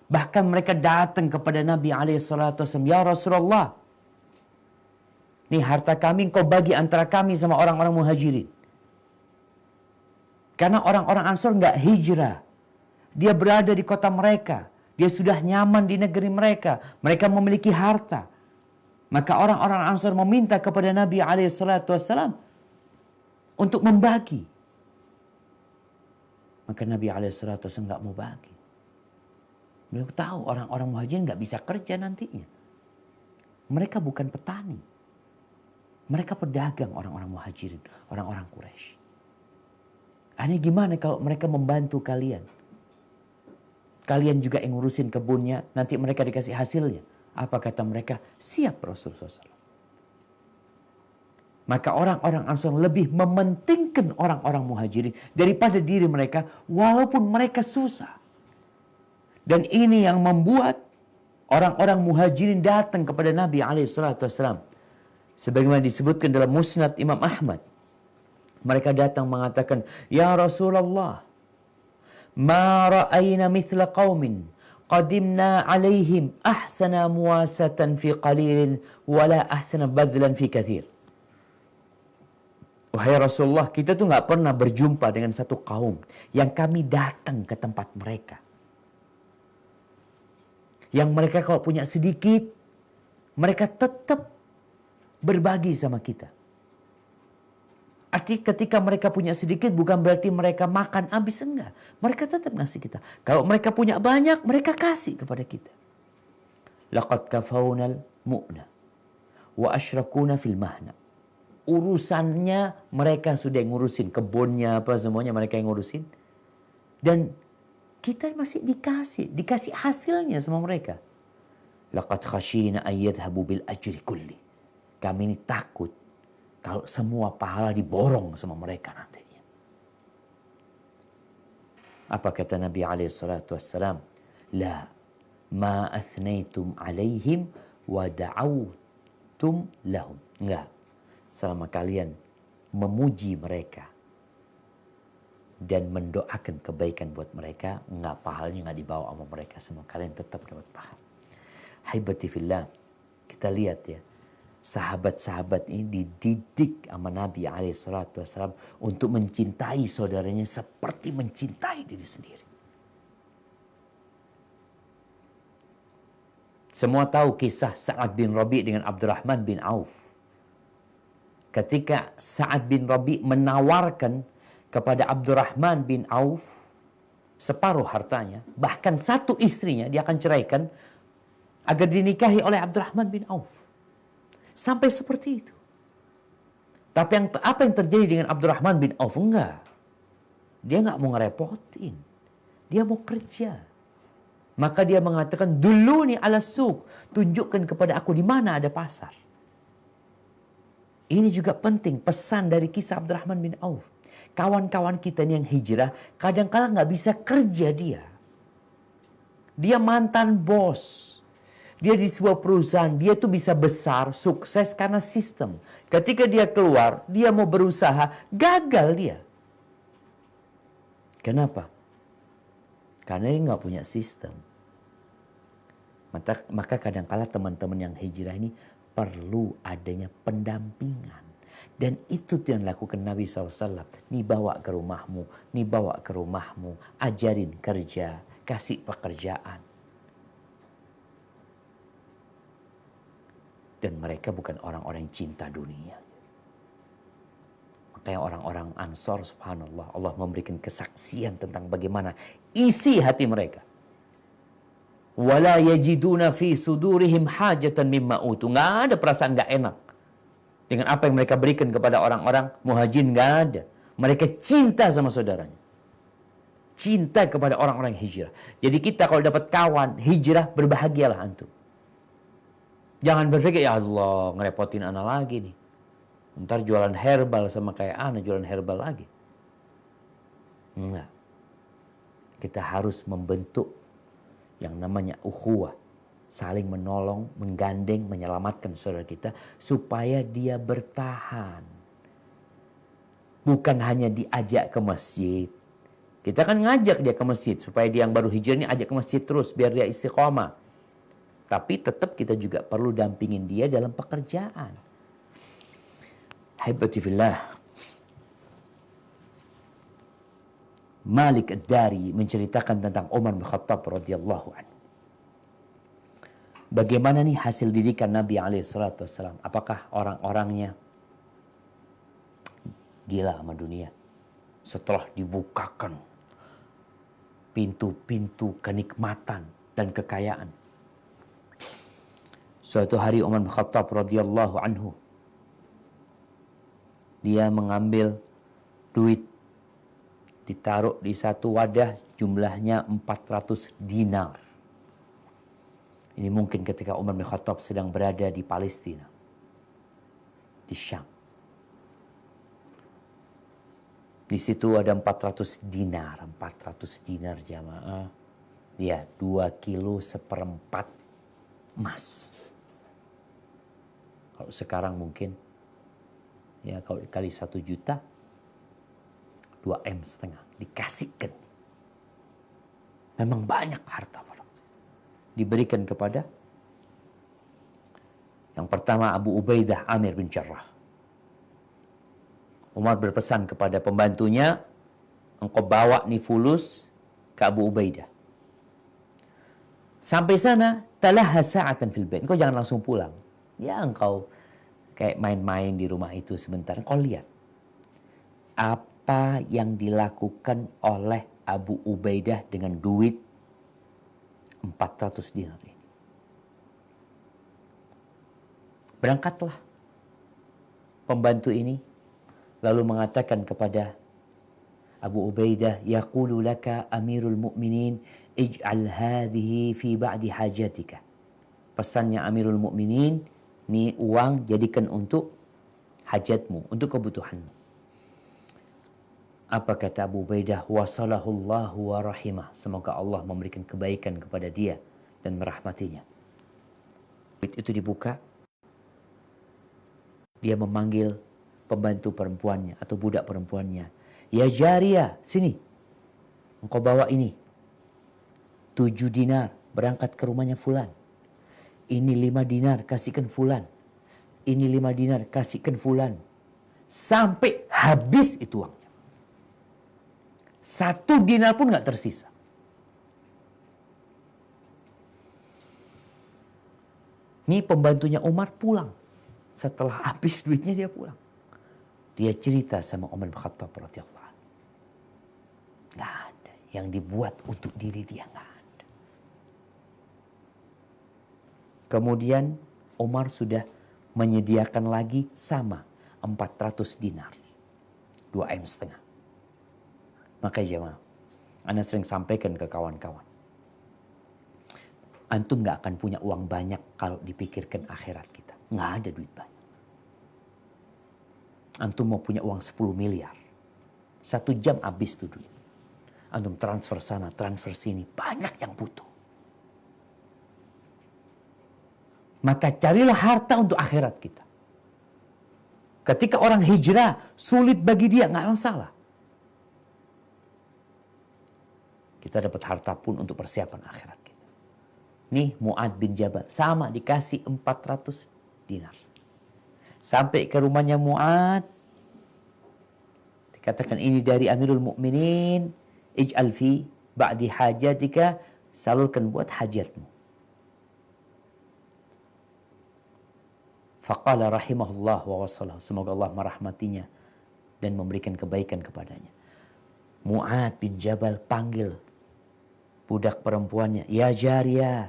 Bahkan mereka datang kepada Nabi SAW. Ya Rasulullah. Nih harta kami kau bagi antara kami sama orang-orang Muhajirin. Karena orang-orang Ansor nggak hijrah. Dia berada di kota mereka. Dia sudah nyaman di negeri mereka. Mereka memiliki harta. Maka orang-orang Ansor meminta kepada Nabi SAW untuk membagi. Maka Nabi SAW nggak mau bagi. Beliau tahu orang-orang Muhajirin nggak bisa kerja nantinya. Mereka bukan petani. Mereka pedagang orang-orang Muhajirin, orang-orang Quraisy. Ini gimana kalau mereka membantu kalian? Kalian juga yang ngurusin kebunnya, nanti mereka dikasih hasilnya. Apa kata mereka? Siap Rasulullah SAW. Maka orang-orang Ansor lebih mementingkan orang-orang Muhajirin daripada diri mereka, walaupun mereka susah. Dan ini yang membuat orang-orang Muhajirin datang kepada Nabi SAW. Sebagaimana disebutkan dalam Musnad Imam Ahmad. Mereka datang mengatakan, Ya Rasulullah, ma ra'ayna mithla qawmin qadimna alaihim ahsana muwasatan fi qalilin wala ahsana badlan fi kathir. Wahai Rasulullah, kita tuh gak pernah berjumpa dengan satu kaum yang kami datang ke tempat mereka. Yang mereka kalau punya sedikit, mereka tetap berbagi sama kita. Artinya ketika mereka punya sedikit bukan berarti mereka makan habis, enggak. Mereka tetap ngasih kita. Kalau mereka punya banyak, mereka kasih kepada kita. Laqad kafaunal mu'na wa asyrakuna fil mahna. Urusannya mereka sudah ngurusin, kebunnya apa semuanya mereka yang ngurusin. Dan kita masih dikasih hasilnya sama mereka. Laqad khashina ayyadhabu bil ajri kulli. Kami ini takut kalau semua pahala diborong sama mereka nantinya. Apa kata Nabi SAW? La ma athnaitum alaihim wa da'autum lahum. Enggak. Selama kalian memuji mereka, dan mendoakan kebaikan buat mereka, nggak pahalanya nggak dibawa sama mereka semua. Kalian tetap dapat pahala. Haibati fillah, kita lihat ya, sahabat-sahabat ini dididik sama Nabi SAW untuk mencintai saudaranya seperti mencintai diri sendiri. Semua tahu kisah Sa'ad bin Rabi' dengan Abdurrahman bin Auf. Ketika Sa'ad bin Rabi' menawarkan kepada Abdurrahman bin Auf separuh hartanya, bahkan satu istrinya dia akan ceraikan agar dinikahi oleh Abdurrahman bin Auf. Sampai seperti itu. Tapi apa yang terjadi dengan Abdurrahman bin Auf? Enggak. Dia enggak mau ngerepotin. Dia mau kerja. Maka dia mengatakan, duluni ala suq, tunjukkan kepada aku di mana ada pasar. Ini juga penting, pesan dari kisah Abdurrahman bin Auf. Kawan-kawan kita ini yang hijrah, kadang-kadang nggak bisa kerja dia. Dia mantan bos. Dia di sebuah perusahaan, dia tuh bisa besar, sukses karena sistem. Ketika dia keluar, dia mau berusaha, gagal dia. Kenapa? Karena dia nggak punya sistem. Maka kadang-kala teman-teman yang hijrah ini perlu adanya pendampingan. Dan itu yang dilakukan Nabi SAW. Nih bawa ke rumahmu, nih bawa ke rumahmu. Ajarin kerja, kasih pekerjaan. Dan mereka bukan orang-orang yang cinta dunia. Makanya orang-orang Ansor, subhanallah, Allah memberikan kesaksian tentang bagaimana isi hati mereka. Wala yajiduna fi sudurihim hajatan mimma utu. Nggak ada perasaan nggak enak dengan apa yang mereka berikan kepada orang-orang muhajirin, nggak ada. Mereka cinta sama saudaranya. Cinta kepada orang-orang hijrah. Jadi kita kalau dapat kawan hijrah, berbahagialah antum. Jangan berpikir, ya Allah ngerepotin anak lagi nih. Ntar jualan herbal sama kayak anak jualan herbal lagi. Enggak. Kita harus membentuk yang namanya ukhuwah. Saling menolong, menggandeng, menyelamatkan saudara kita supaya dia bertahan. Bukan hanya diajak ke masjid. Kita kan ngajak dia ke masjid supaya dia yang baru hijrah ini ajak ke masjid terus biar dia istiqomah. Tapi tetap kita juga perlu dampingin dia dalam pekerjaan. Haibati fillah. Malik Ad-Dari menceritakan tentang Umar bin Khattab radhiyallahu anhu. Bagaimana nih hasil didikan Nabi SAW? Apakah orang-orangnya gila sama dunia? Setelah dibukakan pintu-pintu kenikmatan dan kekayaan. Suatu hari Umar bin Khattab radhiyallahu anhu, dia mengambil duit, ditaruh di satu wadah, jumlahnya 400 dinar. Ini mungkin ketika Umar bin Khattab sedang berada di Palestina, di Syam. Di situ ada 400 dinar. 400 dinar jamaah. Ya, 2 kilo seperempat emas. Kalau sekarang mungkin, ya kalau dikali 1 juta, 2,5 M dikasihkan. Memang banyak harta. Diberikan kepada yang pertama Abu Ubaidah Amir bin Jarrah. Umar berpesan kepada pembantunya, engkau bawa nih fulus ke Abu Ubaidah. Sampai sana, talaha sa'atan fil bait. Engkau jangan langsung pulang. Ya engkau kayak main-main di rumah itu sebentar. Engkau lihat apa yang dilakukan oleh Abu Ubaidah dengan duit 400 dinar ini. Berangkatlah pembantu ini lalu mengatakan kepada Abu Ubaidah, yaqulu laka Amirul Mu'minin ij'al hadhihi fi ba'di hajatika. Pesannya Amirul Mu'minin, ini uang jadikan untuk hajatmu, untuk kebutuhanmu. Apa kata Abu Ubaidah? Wasalahullahu wa rahimah. Semoga Allah memberikan kebaikan kepada dia dan merahmatinya. Itu dibuka. Dia memanggil pembantu perempuannya atau budak perempuannya. Ya Jariyah, sini. Engkau bawa ini. 7 dinar, berangkat ke rumahnya fulan. Ini 5 dinar, kasihkan fulan. Ini 5 dinar, kasihkan fulan. Sampai habis itu uangnya. 1 dinar pun gak tersisa. Ini pembantunya Umar pulang. Setelah habis duitnya dia pulang. Dia cerita sama Umar bin Khattab radhiyallahu anhu. Gak ada yang dibuat untuk diri dia, gak ada. Kemudian Umar sudah menyediakan lagi sama 400 dinar. 2,5 M. Makanya jemaah, Anda sering sampaikan ke kawan-kawan. Antum gak akan punya uang banyak kalau dipikirkan akhirat kita. Gak ada duit banyak. Antum mau punya uang 10 miliar. 1 jam habis tuh duit. Antum transfer sana, transfer sini. Banyak yang butuh. Maka carilah harta untuk akhirat kita. Ketika orang hijrah, sulit bagi dia, gak masalah. Kita dapat harta pun untuk persiapan akhirat kita. Nih Mu'ad bin Jabal, sama dikasih 400 dinar. Sampai ke rumahnya Mu'ad, dikatakan ini dari Amirul Mukminin, ij'al fi ba'di hajatika, salurkan buat hajatmu. Faqala rahimahullah wa wassalahu, semoga Allah merahmatinya dan memberikan kebaikan kepadanya. Mu'ad bin Jabal panggil budak perempuannya, ya Jariyah,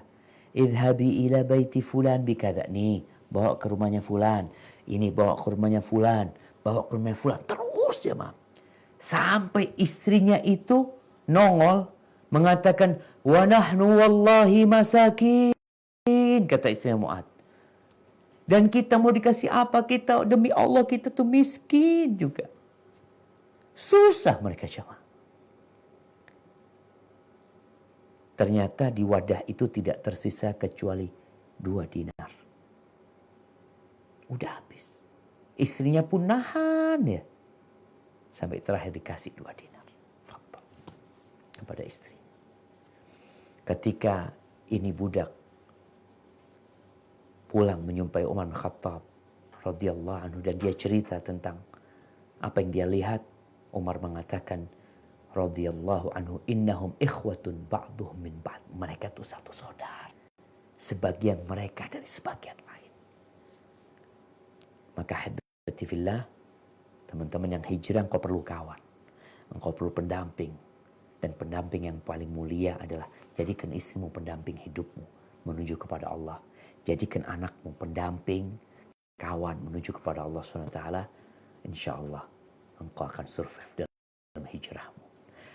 idhabi ila baiti fulan bikada. Nih, bawa ke rumahnya fulan. Ini bawa ke rumahnya fulan. Bawa ke rumahnya fulan. Terus ya, Mam. Sampai istrinya itu nongol mengatakan, wa nahnu wallahi masakin. Kata istrinya Mu'ad. Dan kita mau dikasih apa? Kita demi Allah kita tuh miskin juga. Susah mereka jemaah. Ternyata di wadah itu tidak tersisa kecuali 2 dinar. Udah habis. Istrinya pun nahan ya. Sampai terakhir dikasih 2 dinar. Fadhal. Kepada istri. Ketika ini budak pulang menyumpai Umar bin Khattab radhiyallahu anhu dan dia cerita tentang apa yang dia lihat, Umar mengatakan radhiyallahu anhu, innahum ikhwatun ba'duhum min ba'd. Mereka itu satu saudara. Sebagian mereka dari sebagian lain. Maka habibati fillah, teman-teman yang hijrah, engkau perlu kawan. Engkau perlu pendamping. Dan pendamping yang paling mulia adalah jadikan istrimu pendamping hidupmu menuju kepada Allah. Jadikan anakmu pendamping, kawan menuju kepada Allah SWT. InsyaAllah engkau akan survive dalam hijrahmu.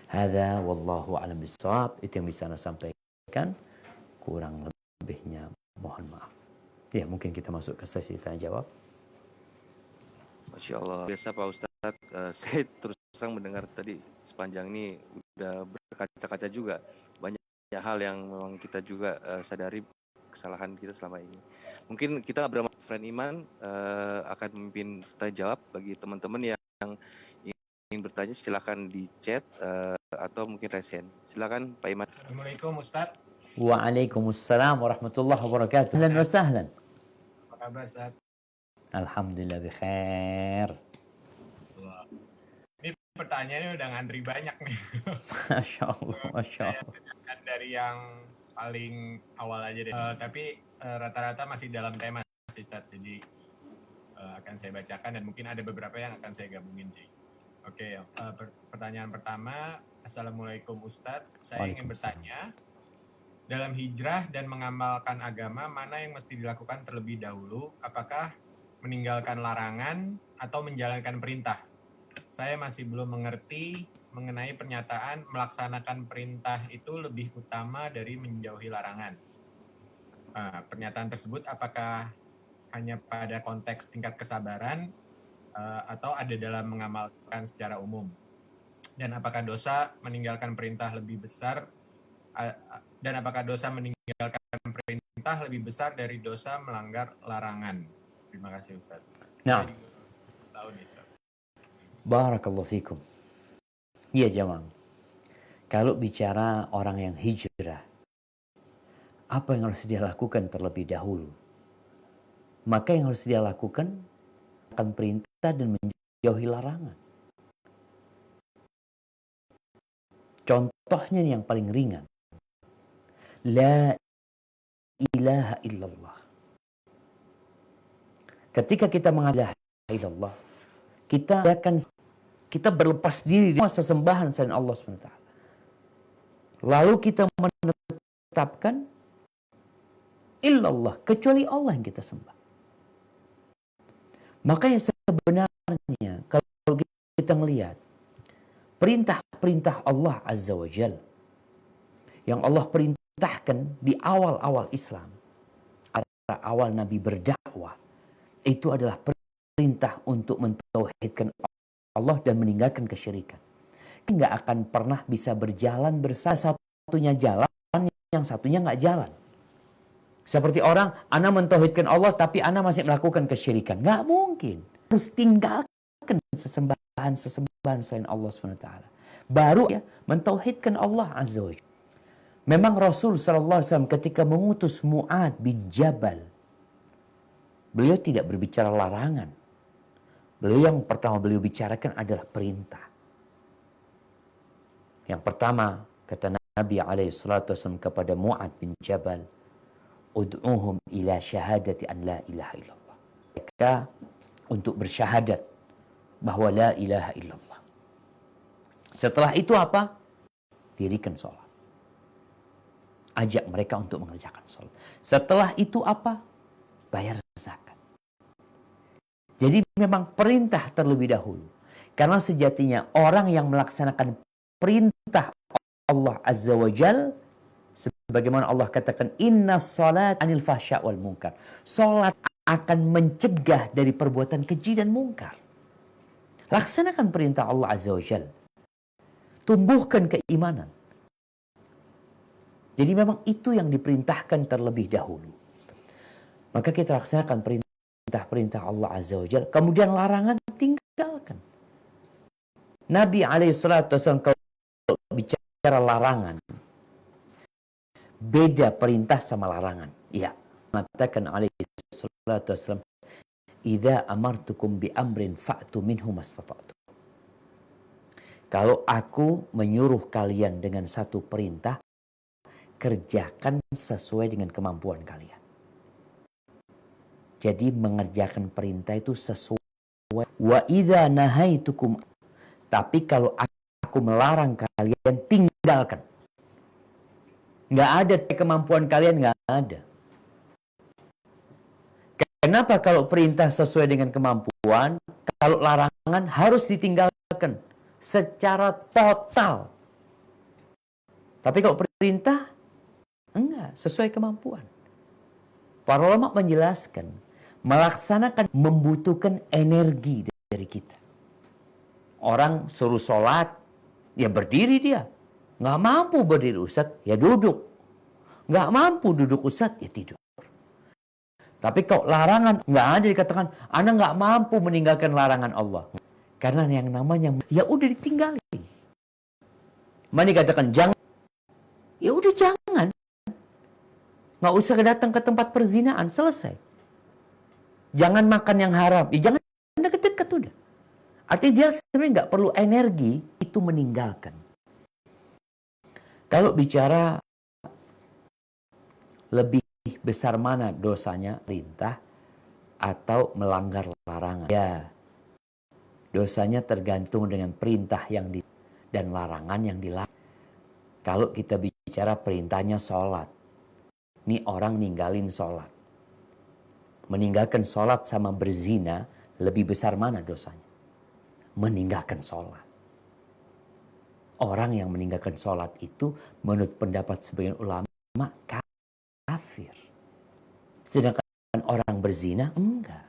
Hadza wallahu a'lam bissawab. Itu yang bisa saya sampaikan. Kurang lebihnya mohon maaf. Ya, mungkin kita masuk ke sesi tanya jawab. Masya Allah. Biasa Pak Ustadz, saya terus terang mendengar tadi sepanjang ini udah berkaca-kaca juga. Banyak hal yang memang kita juga sadari kesalahan kita selama ini. Mungkin kita bersama Friend Iman akan memimpin tanya jawab bagi teman-teman yang ingin bertanya, silakan di chat atau mungkin raise hand. Silakan Pak Iman. Assalamualaikum Ustadz. Waalaikumsalam warahmatullahi wabarakatuh. Ahlan wa sahlan. Apa kabar Ustadz? Alhamdulillah bikhair. Ini pertanyaannya udah ngantri banyak nih. Masya Allah, Masya Allah. Kan dari yang paling awal aja deh. Tapi rata-rata masih dalam tema sih Ustadz. Jadi akan saya bacakan dan mungkin ada beberapa yang akan saya gabungin. Oke, pertanyaan pertama. Assalamualaikum Ustadz. Saya ingin bertanya, dalam hijrah dan mengamalkan agama, mana yang mesti dilakukan terlebih dahulu? Apakah meninggalkan larangan atau menjalankan perintah? Saya masih belum mengerti mengenai pernyataan melaksanakan perintah itu lebih utama dari menjauhi larangan. Pernyataan tersebut apakah hanya pada konteks tingkat kesabaran atau ada dalam mengamalkan secara umum? Dan apakah dosa meninggalkan perintah lebih besar dari dosa melanggar larangan? Terima kasih Ustaz. Nah, Tahu nih Ustaz. barakallahu fikum. Iya Jamang. Kalau bicara orang yang hijrah, apa yang harus dia lakukan terlebih dahulu? Maka yang harus dia lakukan akan perintah dan menjauhi larangan. Contohnya yang paling ringan. La ilaha illallah. Ketika kita mengatakan la ilallah, kita berlepas diri dari sesembahan selain Allah SWT. Lalu kita menetapkan illallah, kecuali Allah yang kita sembah. Makanya sebenarnya kalau kita melihat perintah-perintah Allah Azza wa Jal yang Allah perintahkan di awal-awal Islam, awal Nabi berdakwah, itu adalah perintah untuk mentauhidkan Allah dan meninggalkan kesyirikan. Nggak akan pernah bisa berjalan bersama, satunya jalan, yang satunya nggak jalan. Seperti orang, ana mentauhidkan Allah tapi ana masih melakukan kesyirikan. Nggak mungkin. Harus tinggalkan sesembahan selain Allah SWT. Baru ya mentauhidkan Allah Azza wa Jalla. Memang Rasul SAW ketika mengutus Mu'ad bin Jabal, beliau tidak berbicara larangan. Beliau yang pertama beliau bicarakan adalah perintah. Yang pertama kata Nabi SAW kepada Mu'ad bin Jabal, ud'uhum ila syahadati an la ilaha illallah. Mereka untuk bersyahadat bahwa la ilaha illallah. Setelah itu apa? Dirikan sholat. Ajak mereka untuk mengerjakan sholat. Setelah itu apa? Bayar zakat. Jadi memang perintah terlebih dahulu. Karena sejatinya orang yang melaksanakan perintah Allah Azza wa Jal, sebagaimana Allah katakan, inna salat anil fahsya wal munkar. Salat akan mencegah dari perbuatan keji dan mungkar. Laksanakan perintah Allah Azza wa Jal. Tumbuhkan keimanan. Jadi memang itu yang diperintahkan terlebih dahulu. Maka kita laksanakan perintah-perintah Allah Azza wa Jal. Kemudian larangan tinggalkan. Nabi SAW kalau bicara larangan, beda perintah sama larangan. Ya, mengatakan alaihi salatu wasallam, "Idza amartukum bi amrin fa'tu minhu mastata'tu." Kalau aku menyuruh kalian dengan satu perintah, kerjakan sesuai dengan kemampuan kalian. Jadi mengerjakan perintah itu sesuai. Wa idza nahaitukum, tapi kalau aku melarang kalian, tinggalkan. Nggak ada kemampuan kalian, nggak ada. Kenapa kalau perintah sesuai dengan kemampuan, kalau larangan harus ditinggalkan secara total. Tapi kalau perintah, enggak, sesuai kemampuan. Para ulama menjelaskan, melaksanakan membutuhkan energi dari kita. Orang suruh sholat, ya berdiri dia. Nggak mampu berdiri Ustadz, ya duduk. Nggak mampu duduk Ustadz, ya tidur. Tapi kalau larangan, nggak ada dikatakan, Anda nggak mampu meninggalkan larangan Allah. Karena yang namanya, ya udah ditinggalin. Mana dikatakan jangan, ya udah jangan. Nggak usah datang ke tempat perzinaan, selesai. Jangan makan yang haram, ya jangan deket-deket udah. Artinya dia sebenarnya nggak perlu energi, itu meninggalkan. Kalau bicara lebih besar mana dosanya, perintah atau melanggar larangan? Ya, dosanya tergantung dengan perintah yang dan larangan yang dilarang. Kalau kita bicara perintahnya sholat, ini orang ninggalin sholat. Meninggalkan sholat sama berzina, lebih besar mana dosanya? Meninggalkan sholat. Orang yang meninggalkan sholat itu menurut pendapat sebagian ulama kafir. Sedangkan orang berzina enggak.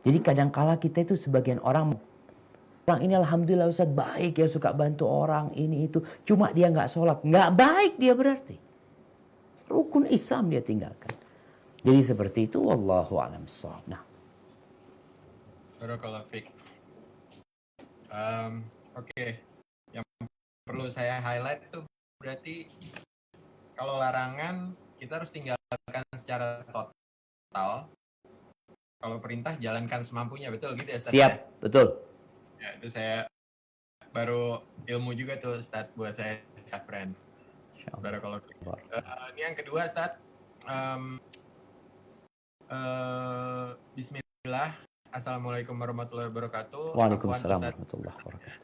Jadi kadangkala kita itu sebagian orang ini alhamdulillah Ustaz baik ya, suka bantu orang ini itu. Cuma dia nggak sholat. Nggak baik dia berarti. Rukun Islam dia tinggalkan. Jadi seperti itu. Wallahu a'lam bishawab. Nah. Barakallahu fiik. Oke. Yang perlu saya highlight itu berarti kalau larangan kita harus tinggalkan secara total. Kalau perintah jalankan semampunya, betul gitu ya Ustaz? Siap, betul. Ya, itu saya baru ilmu juga tuh Ustaz buat saya, friend. Barakallahu fiik. Ini yang kedua Ustaz. Bismillah. Assalamualaikum warahmatullahi wabarakatuh. Waalaikumsalam warahmatullahi wabarakatuh.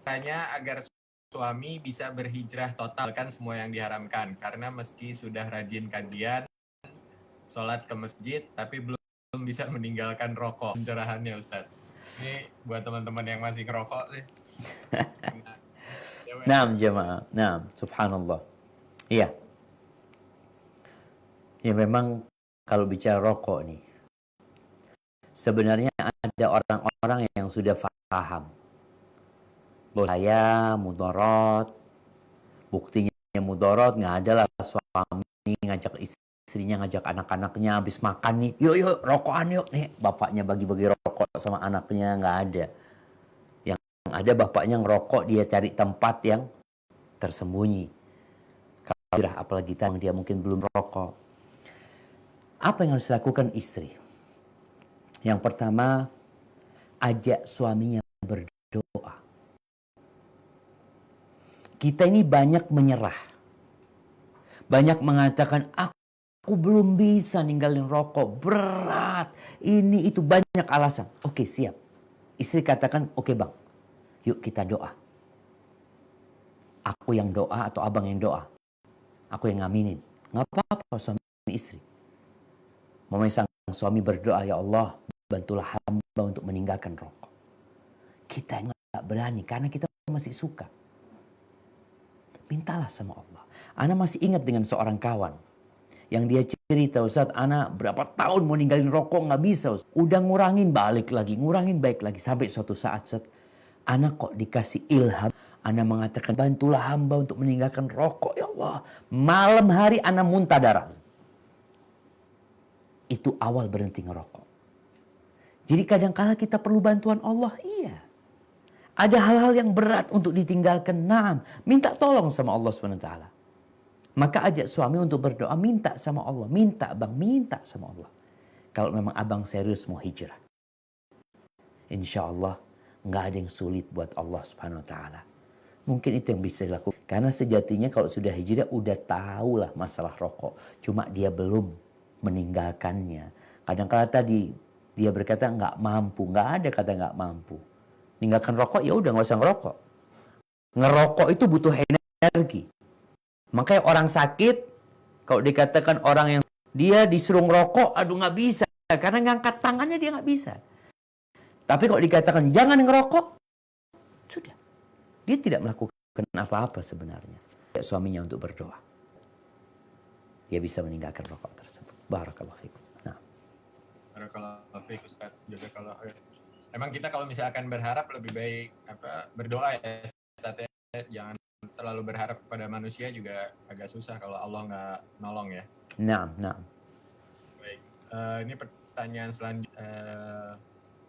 Tanya agar suami bisa berhijrah total kan semua yang diharamkan, karena meski sudah rajin kajian, sholat ke masjid, tapi belum bisa meninggalkan rokok. Pencerahannya Ustaz. Ini buat teman-teman yang masih ngerokok nih. Naam jemaah, naam, subhanallah. Iya. Ya memang kalau bicara rokok nih, sebenarnya ada orang-orang yang sudah paham bahwa saya mudarat, buktinya mudarat, nggak ada lah suami ngajak istrinya, ngajak anak-anaknya habis makan nih, yuk rokokan yuk nih, bapaknya bagi-bagi rokok sama anaknya, nggak ada. Yang ada bapaknya ngerokok, dia cari tempat yang tersembunyi. Kalau apalagi dia mungkin belum rokok. Apa yang harus dilakukan istri? Yang pertama, ajak suaminya berdoa. Kita ini banyak menyerah. Banyak mengatakan, aku belum bisa ninggalin rokok. Berat. Ini itu banyak alasan. Oke, siap. Istri katakan, oke bang. Yuk kita doa. Aku yang doa atau abang yang doa. Aku yang ngaminin. Nggak apa-apa suami istri. Memisang suami berdoa, ya Allah, bantulah hamba untuk meninggalkan rokok. Kita nggak berani karena kita masih suka. Mintalah sama Allah. Ana masih ingat dengan seorang kawan yang dia cerita, Ustaz, Ana berapa tahun mau ninggalin rokok nggak bisa, Ustaz. Udah ngurangin balik lagi, ngurangin baik lagi, sampai suatu saat, Ustaz, Ana kok dikasih ilham. Ana mengatakan, bantulah hamba untuk meninggalkan rokok, ya Allah. Malam hari Ana muntah darah. Itu awal berhenti ngerokok. Jadi kadang-kala kita perlu bantuan Allah, iya. Ada hal-hal yang berat untuk ditinggalkan. Naam, minta tolong sama Allah SWT. Maka ajak suami untuk berdoa, minta sama Allah. Minta bang, minta sama Allah. Kalau memang abang serius mau hijrah. Insya Allah, nggak ada yang sulit buat Allah SWT. Mungkin itu yang bisa dilakukan. Karena sejatinya kalau sudah hijrah, udah tahulah masalah rokok. Cuma dia belum meninggalkannya. Kadang-kala tadi dia berkata nggak mampu. Nggak ada kata nggak mampu. Ninggalkan rokok, ya udah nggak usah ngerokok. Ngerokok itu butuh energi. Makanya orang sakit, kalau dikatakan orang yang dia disuruh ngerokok, aduh nggak bisa. Karena ngangkat tangannya dia nggak bisa. Tapi kalau dikatakan jangan ngerokok, sudah. Dia tidak melakukan apa-apa sebenarnya. Suaminya untuk berdoa. Dia bisa meninggalkan rokok tersebut. Barakallahu fikum. Nah. Barakallahu fikum Ustaz. Jazakallahu khair. Emang kita kalau misalkan berharap lebih baik berdoa ya Ustaz ya. Jangan terlalu berharap kepada manusia juga agak susah kalau Allah nggak nolong ya. Nah. Baik. Ini pertanyaan selanjutnya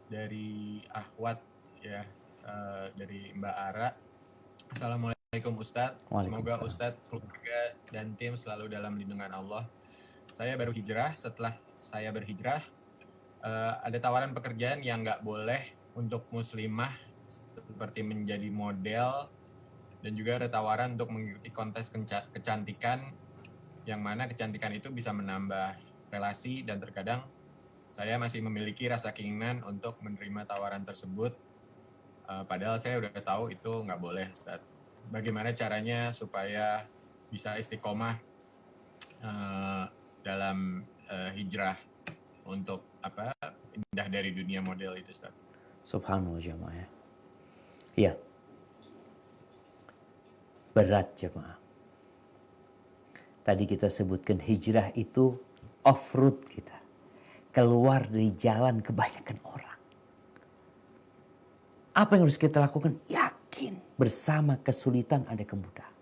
dari Ahwat ya, dari Mbak Ara. Assalamualaikum Ustadz. Semoga Ustadz, keluarga dan tim selalu dalam lindungan Allah. Saya baru hijrah. Setelah saya berhijrah, ada tawaran pekerjaan yang nggak boleh untuk muslimah, seperti menjadi model, dan juga ada tawaran untuk mengikuti kontes kecantikan, yang mana kecantikan itu bisa menambah relasi, dan terkadang saya masih memiliki rasa keinginan untuk menerima tawaran tersebut, padahal saya udah tahu itu nggak boleh, Ustaz. Bagaimana caranya supaya bisa istiqomah dalam hijrah untuk pindah dari dunia model itu, Ustaz? Subhanallah jemaah. Ya. Berat jemaah. Tadi kita sebutkan hijrah itu off-road kita. Keluar dari jalan kebanyakan orang. Apa yang harus kita lakukan? Yakin bersama kesulitan ada kemudahan.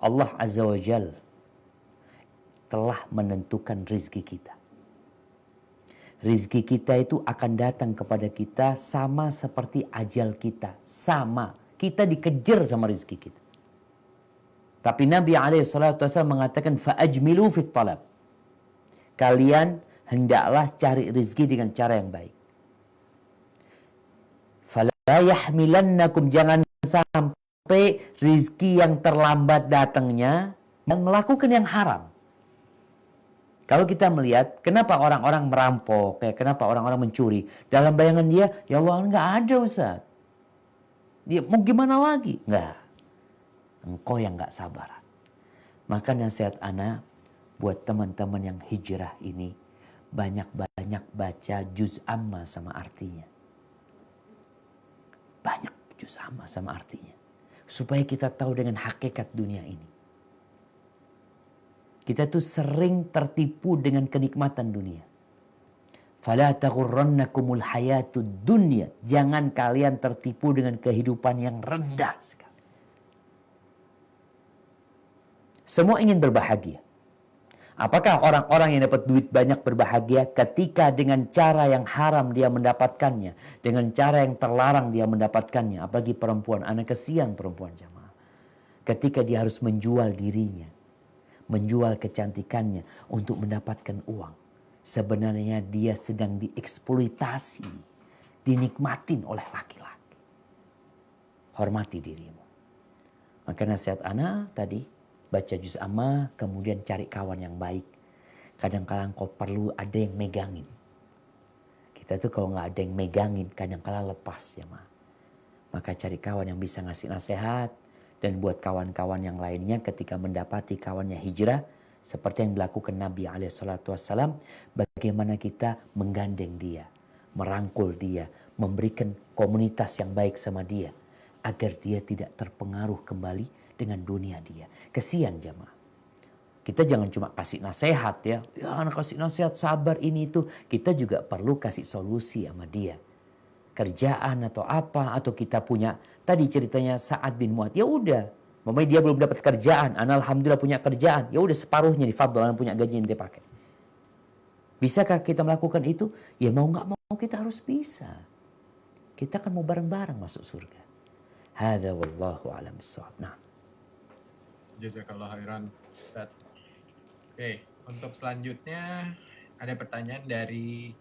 Allah Azza wa Jal telah menentukan rizki kita. Rizki kita itu akan datang kepada kita sama seperti ajal kita. Sama. Kita dikejar sama rizki kita. Tapi Nabi SAW mengatakan, fa'ajmilu fit talab. Kalian hendaklah cari rizki dengan cara yang baik. Fala yahmilannakum, jangan sampai rizki yang terlambat datangnya dan melakukan yang haram. Kalau kita melihat, kenapa orang-orang merampok, kenapa orang-orang mencuri? Dalam bayangan dia, ya Allah, enggak ada Ustaz. Dia mau gimana lagi? Enggak. Engkau yang enggak sabaran. Maka nasihat ana buat teman-teman yang hijrah ini, banyak-banyak baca juz amma sama artinya. Banyak juz amma sama artinya. Supaya kita tahu dengan hakikat dunia ini. Kita tuh sering tertipu dengan kenikmatan dunia. Fala taghurrannakumul hayatud dunya. Jangan kalian tertipu dengan kehidupan yang rendah sekali. Semua ingin berbahagia. Apakah orang-orang yang dapat duit banyak berbahagia ketika dengan cara yang haram dia mendapatkannya, dengan cara yang terlarang dia mendapatkannya? Apalagi perempuan, anak kesian perempuan jamaah. Ketika dia harus menjual dirinya, menjual kecantikannya untuk mendapatkan uang. Sebenarnya dia sedang dieksploitasi, dinikmatin oleh laki-laki. Hormati dirimu. Maka nasihat ana tadi, baca juz amma, kemudian cari kawan yang baik. Kadang-kadang kau perlu ada yang megangin. Kita tuh kalau nggak ada yang megangin, kadang-kadang lepas ya ma. Maka cari kawan yang bisa ngasih nasihat. Dan buat kawan-kawan yang lainnya ketika mendapati kawannya hijrah, seperti yang dilakukan Nabi SAW, bagaimana kita menggandeng dia, merangkul dia, memberikan komunitas yang baik sama dia, agar dia tidak terpengaruh kembali dengan dunia dia. Kesian jamaah. Kita jangan cuma kasih nasihat ya, anak kasih nasihat sabar ini itu. Kita juga perlu kasih solusi sama dia. Kerjaan atau apa, atau kita punya tadi ceritanya Sa'ad bin Mu'adz, ya udah, mamanya dia belum dapat kerjaan, ana alhamdulillah punya kerjaan, ya udah separuhnya difadhol, ana punya gaji yang dia pakai. Bisakah kita melakukan itu? Ya mau nggak mau kita harus bisa. Kita kan mau bareng-bareng masuk surga. Hadza wallahu a'lam bissawab. Nah, Jazakallah khairan Ustaz. Oke, untuk selanjutnya ada pertanyaan dari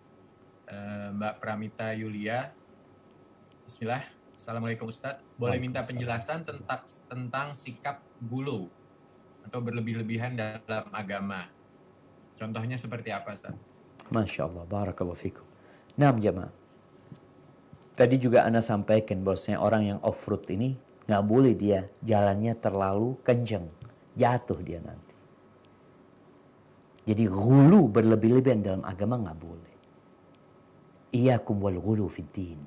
Mbak Pramita Yulia. Bismillah. Assalamualaikum Ustadz. Boleh minta penjelasan tentang sikap gulu atau berlebih-lebihan dalam agama. Contohnya seperti apa Ustadz? Masya Allah, barakallahu fikum. Nah jamaah, tadi juga ana sampaikan bahwasanya orang yang off-road ini nggak boleh dia jalannya terlalu kenceng, jatuh dia nanti. Jadi gulu berlebih-lebihan dalam agama nggak boleh. Iyyakum wal ghulu fid din.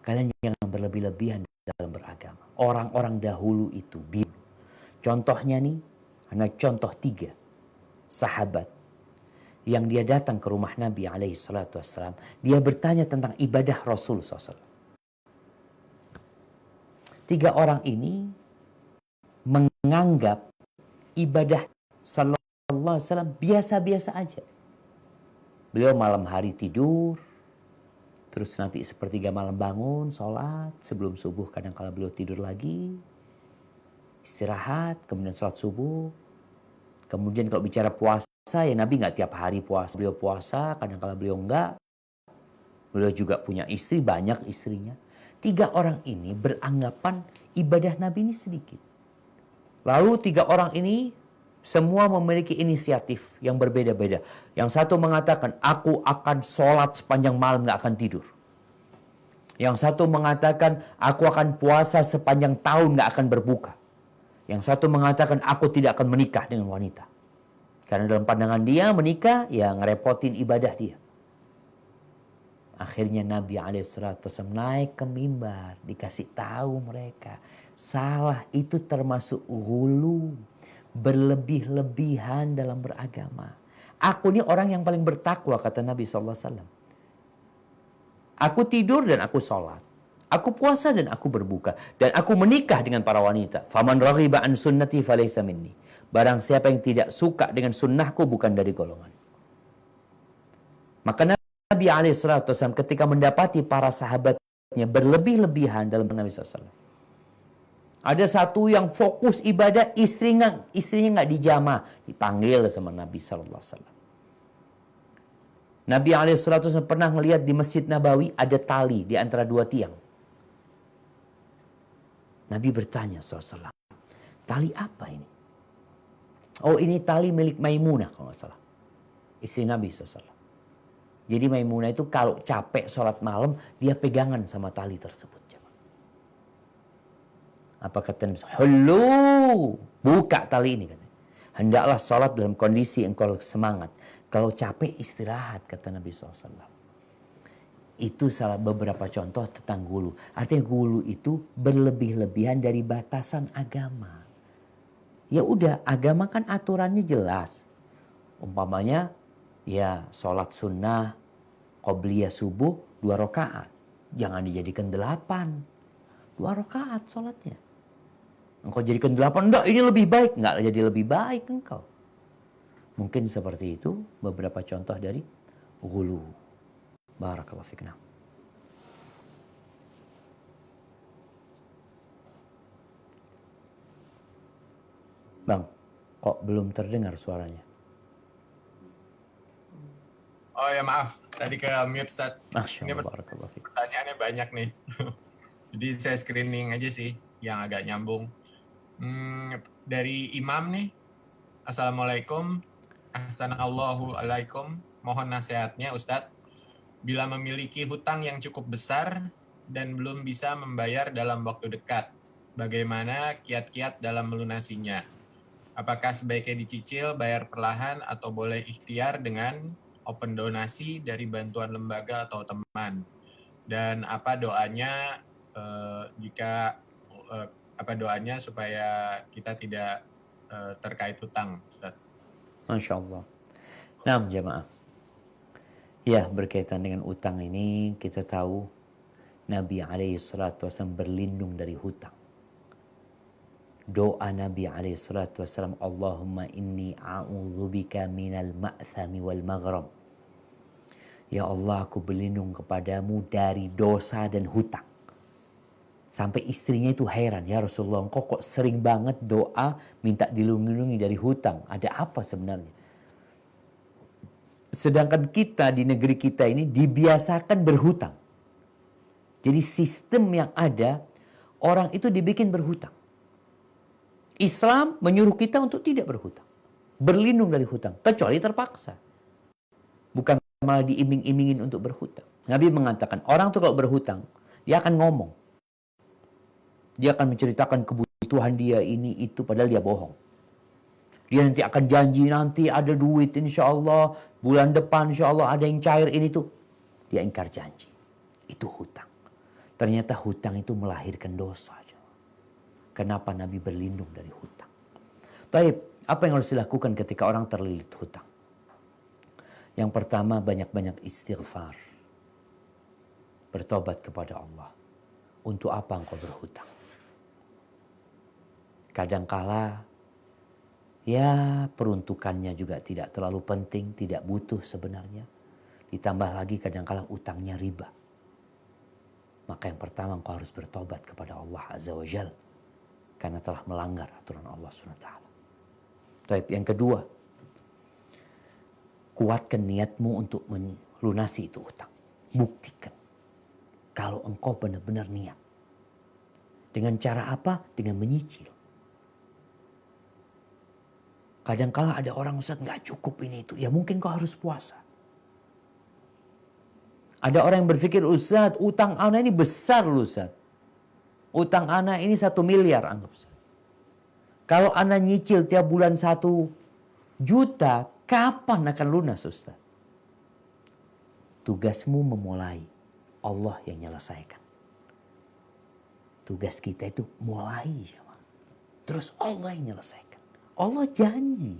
Kalian jangan berlebih-lebihan dalam beragama. Orang-orang dahulu itu biru. Contohnya nih, ada contoh 3 sahabat yang dia datang ke rumah Nabi SAW. Dia bertanya tentang ibadah Rasul SAW. 3 orang ini menganggap ibadah Sallallahu Alaihi Wasallam biasa-biasa aja. Beliau malam hari tidur, terus nanti sepertiga malam bangun, sholat, sebelum subuh kadang-kala beliau tidur lagi, istirahat, kemudian sholat subuh. Kemudian kalau bicara puasa, ya Nabi nggak tiap hari puasa. Beliau puasa, kadang-kala beliau enggak. Beliau juga punya istri, banyak istrinya. 3 orang ini beranggapan ibadah Nabi ini sedikit. Lalu 3 orang ini semua memiliki inisiatif yang berbeda-beda. Yang satu mengatakan, aku akan sholat sepanjang malam gak akan tidur. Yang satu mengatakan, aku akan puasa sepanjang tahun gak akan berbuka. Yang satu mengatakan, aku tidak akan menikah dengan wanita. Karena dalam pandangan dia, menikah ya ngerepotin ibadah dia. Akhirnya Nabi SAW naik ke mimbar, dikasih tahu mereka, salah itu termasuk ghulu, berlebih-lebihan dalam beragama. Aku ini orang yang paling bertakwa, kata Nabi SAW. Aku tidur dan aku sholat. Aku puasa dan aku berbuka. Dan aku menikah dengan para wanita. Faman raghiba an sunnati falaysa minni. Barang siapa yang tidak suka dengan sunnahku bukan dari golongan. Maka Nabi SAW ketika mendapati para sahabatnya berlebih-lebihan dalam Nabi SAW. Ada satu yang fokus ibadah, istrinya nggak dijamah, dipanggil sama Nabi SAW. Nabi SAW pernah melihat di Masjid Nabawi ada tali di antara dua tiang. Nabi bertanya SAW, tali apa ini? Oh, ini tali milik Maimunah kalau nggak salah, istri Nabi SAW. Jadi Maimunah itu kalau capek sholat malam, dia pegangan sama tali tersebut. Apa kata Nabi? Hulu, buka tali ini. Hendaklah sholat dalam kondisi engkau semangat. Kalau capek istirahat, kata Nabi SAW. Itu salah beberapa contoh tentang gulu. Artinya gulu itu berlebih-lebihan dari batasan agama. Ya udah, agama kan aturannya jelas. Umpamanya, ya sholat sunnah, qobliyah subuh, 2 rakaat. Jangan dijadikan 8. 2 rakaat sholatnya. Engkau jadikan 8, enggak ini lebih baik. Enggak jadi lebih baik engkau. Mungkin seperti itu beberapa contoh dari ghulu. Barakallahu fikna. Bang, kok belum terdengar suaranya? Oh ya maaf, tadi ke mute Ustaz. Masya Ini Allah, barakallahu fik. pertanyaannya banyak nih. Jadi saya screening aja sih yang agak nyambung. Dari Imam nih, Assalamualaikum, Assalamualaikum, mohon nasihatnya Ustadz. Bila memiliki hutang yang cukup besar dan belum bisa membayar dalam waktu dekat, bagaimana kiat-kiat dalam melunasinya? Apakah sebaiknya dicicil, bayar perlahan, atau boleh ikhtiar dengan open donasi dari bantuan lembaga atau teman? Dan apa doanya apa doanya supaya kita tidak terkait hutang, Ustaz? Masya Allah. Nah, jemaah. Ya, berkaitan dengan utang ini, kita tahu Nabi SAW berlindung dari hutang. Doa Nabi SAW, Allahumma inni a'udzubika minal ma'thami wal maghram. Ya Allah, aku berlindung kepadamu dari dosa dan hutang. Sampai istrinya itu heran, ya Rasulullah, engkau kok sering banget doa minta dilindungi dari hutang. Ada apa sebenarnya? Sedangkan kita di negeri kita ini dibiasakan berhutang. Jadi sistem yang ada, orang itu dibikin berhutang. Islam menyuruh kita untuk tidak berhutang. Berlindung dari hutang, kecuali terpaksa. Bukan malah diiming-imingin untuk berhutang. Nabi mengatakan, orang itu kalau berhutang, dia akan ngomong. Dia akan menceritakan kebutuhan dia ini itu, padahal dia bohong. Dia nanti akan janji, nanti ada duit insya Allah, bulan depan insya Allah ada yang cair ini tuh. Dia ingkar janji. Itu hutang. Ternyata hutang itu melahirkan dosa. Kenapa Nabi berlindung dari hutang? Taib, apa yang harus dilakukan ketika orang terlilit hutang? Yang pertama, banyak-banyak istighfar. Bertobat kepada Allah. Untuk apa engkau berhutang? Kadangkala ya peruntukannya juga tidak terlalu penting, tidak butuh sebenarnya. Ditambah lagi kadangkala utangnya riba. Maka yang pertama engkau harus bertobat kepada Allah Azza wa Jal. Karena telah melanggar aturan Allah SWT. Taib, yang kedua, kuatkan niatmu untuk melunasi itu utang. Buktikan kalau engkau benar-benar niat. Dengan cara apa? Dengan menyicil. Kadang-kala ada orang, Ustaz, nggak cukup ini itu. Ya mungkin kau harus puasa. Ada orang yang berpikir, Ustaz, utang ana ini besar loh, Ustaz. Utang ana ini 1 miliar, anggap, Ustaz. Kalau ana nyicil tiap bulan 1 juta, kapan akan lunas, Ustaz? Tugasmu memulai, Allah yang menyelesaikan. Tugas kita itu mulai, terus Allah yang menyelesaikan. Allah janji.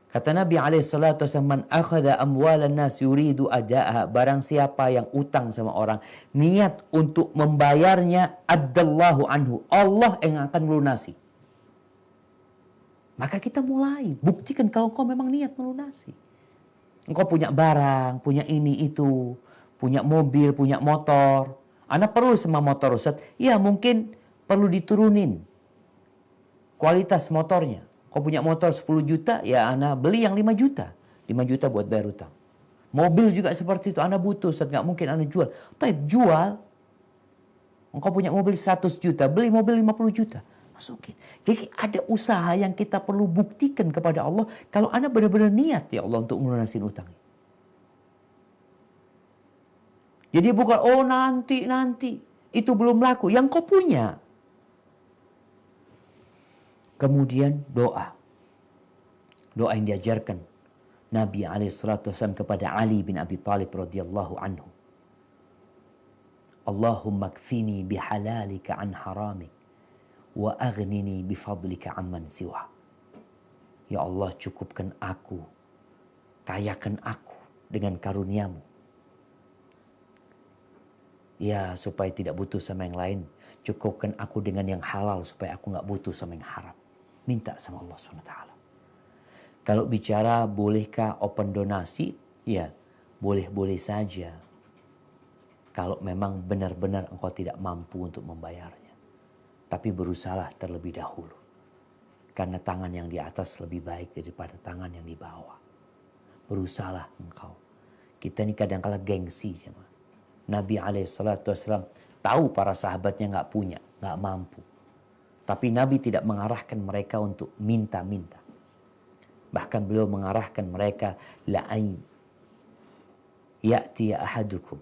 Kata Nabi SAW, man akhadha amwalan nas yuridu ada'aha. Barang siapa yang utang sama orang, niat untuk membayarnya, addallahu anhu. Allah yang akan melunasi. Maka kita mulai. Buktikan kalau kau memang niat melunasi. Engkau punya barang, punya ini itu, punya mobil, punya motor. Ana perlu sama motor Ustaz. Ya mungkin perlu diturunin kualitas motornya. Kau punya motor 10 juta, ya ana beli yang 5 juta. 5 juta buat bayar utang. Mobil juga seperti itu, ana butuh Ustaz, nggak mungkin ana jual. Tapi jual, engkau punya mobil 100 juta, beli mobil 50 juta. Masukin. Jadi ada usaha yang kita perlu buktikan kepada Allah. Kalau ana benar-benar niat ya Allah untuk melunasin utang. Jadi bukan, oh nanti. Itu belum laku. Yang kau punya. Kemudian doa. Doa yang diajarkan Nabi SAW kepada Ali bin Abi Thalib radhiyallahu anhu. Allahumma kfini bihalalika an haramik. Wa aghnini bifadlika amman siwa. Ya Allah, cukupkan aku, kayakan aku dengan karuniamu. Ya, supaya tidak butuh sama yang lain. Cukupkan aku dengan yang halal supaya aku nggak butuh sama yang haram. Minta sama Allah SWT. Kalau bicara bolehkah open donasi, ya boleh-boleh saja. Kalau memang benar-benar engkau tidak mampu untuk membayarnya. Tapi berusahalah terlebih dahulu. Karena tangan yang di atas lebih baik daripada tangan yang di bawah. Berusahalah engkau. Kita ini kadang-kala gengsi. Nabi SAW tahu para sahabatnya nggak punya, nggak mampu. Tapi Nabi tidak mengarahkan mereka untuk minta-minta. Bahkan beliau mengarahkan mereka, la'ay ya'ti ahadukum.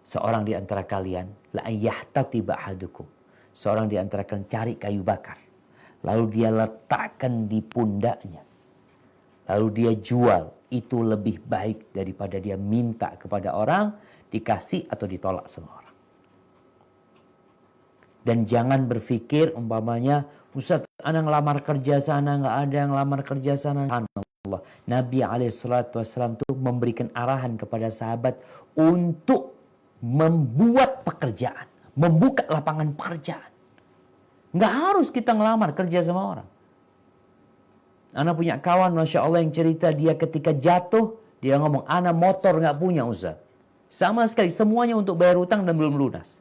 Seorang di antara kalian, la'ay yahtatiba ahadukum. Seorang di antara kalian cari kayu bakar. Lalu dia letakkan di pundaknya. Lalu dia jual. Itu lebih baik daripada dia minta kepada orang, dikasih atau ditolak sama orang. Dan jangan berpikir umpamanya, Ustaz, ana ngelamar kerja sana, nggak ada yang ngelamar kerja sana. Allah. Nabi SAW itu memberikan arahan kepada sahabat untuk membuat pekerjaan. Membuka lapangan pekerjaan. Nggak harus kita ngelamar kerja sama orang. Ana punya kawan, Masya Allah, yang cerita dia ketika jatuh, dia ngomong, ana motor nggak punya Ustaz. Sama sekali, semuanya untuk bayar utang dan belum lunas.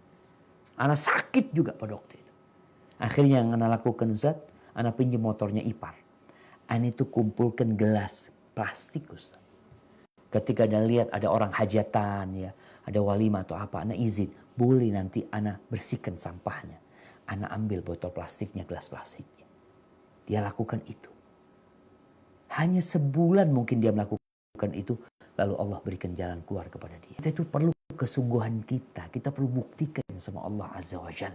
Ana sakit juga pada waktu itu. Akhirnya yang ana lakukan Ustaz, ana pinjam motornya ipar. Ana itu kumpulkan gelas plastik Ustaz. Ketika ana lihat ada orang hajatan, ya, ada walimah atau apa, ana izin. Boleh nanti ana bersihkan sampahnya. Ana ambil botol plastiknya, gelas plastiknya. Dia lakukan itu. Hanya sebulan mungkin dia melakukan itu. Lalu Allah berikan jalan keluar kepada dia. Kita itu perlu kesungguhan kita. Kita perlu buktikan sama Allah Azza wa Jal.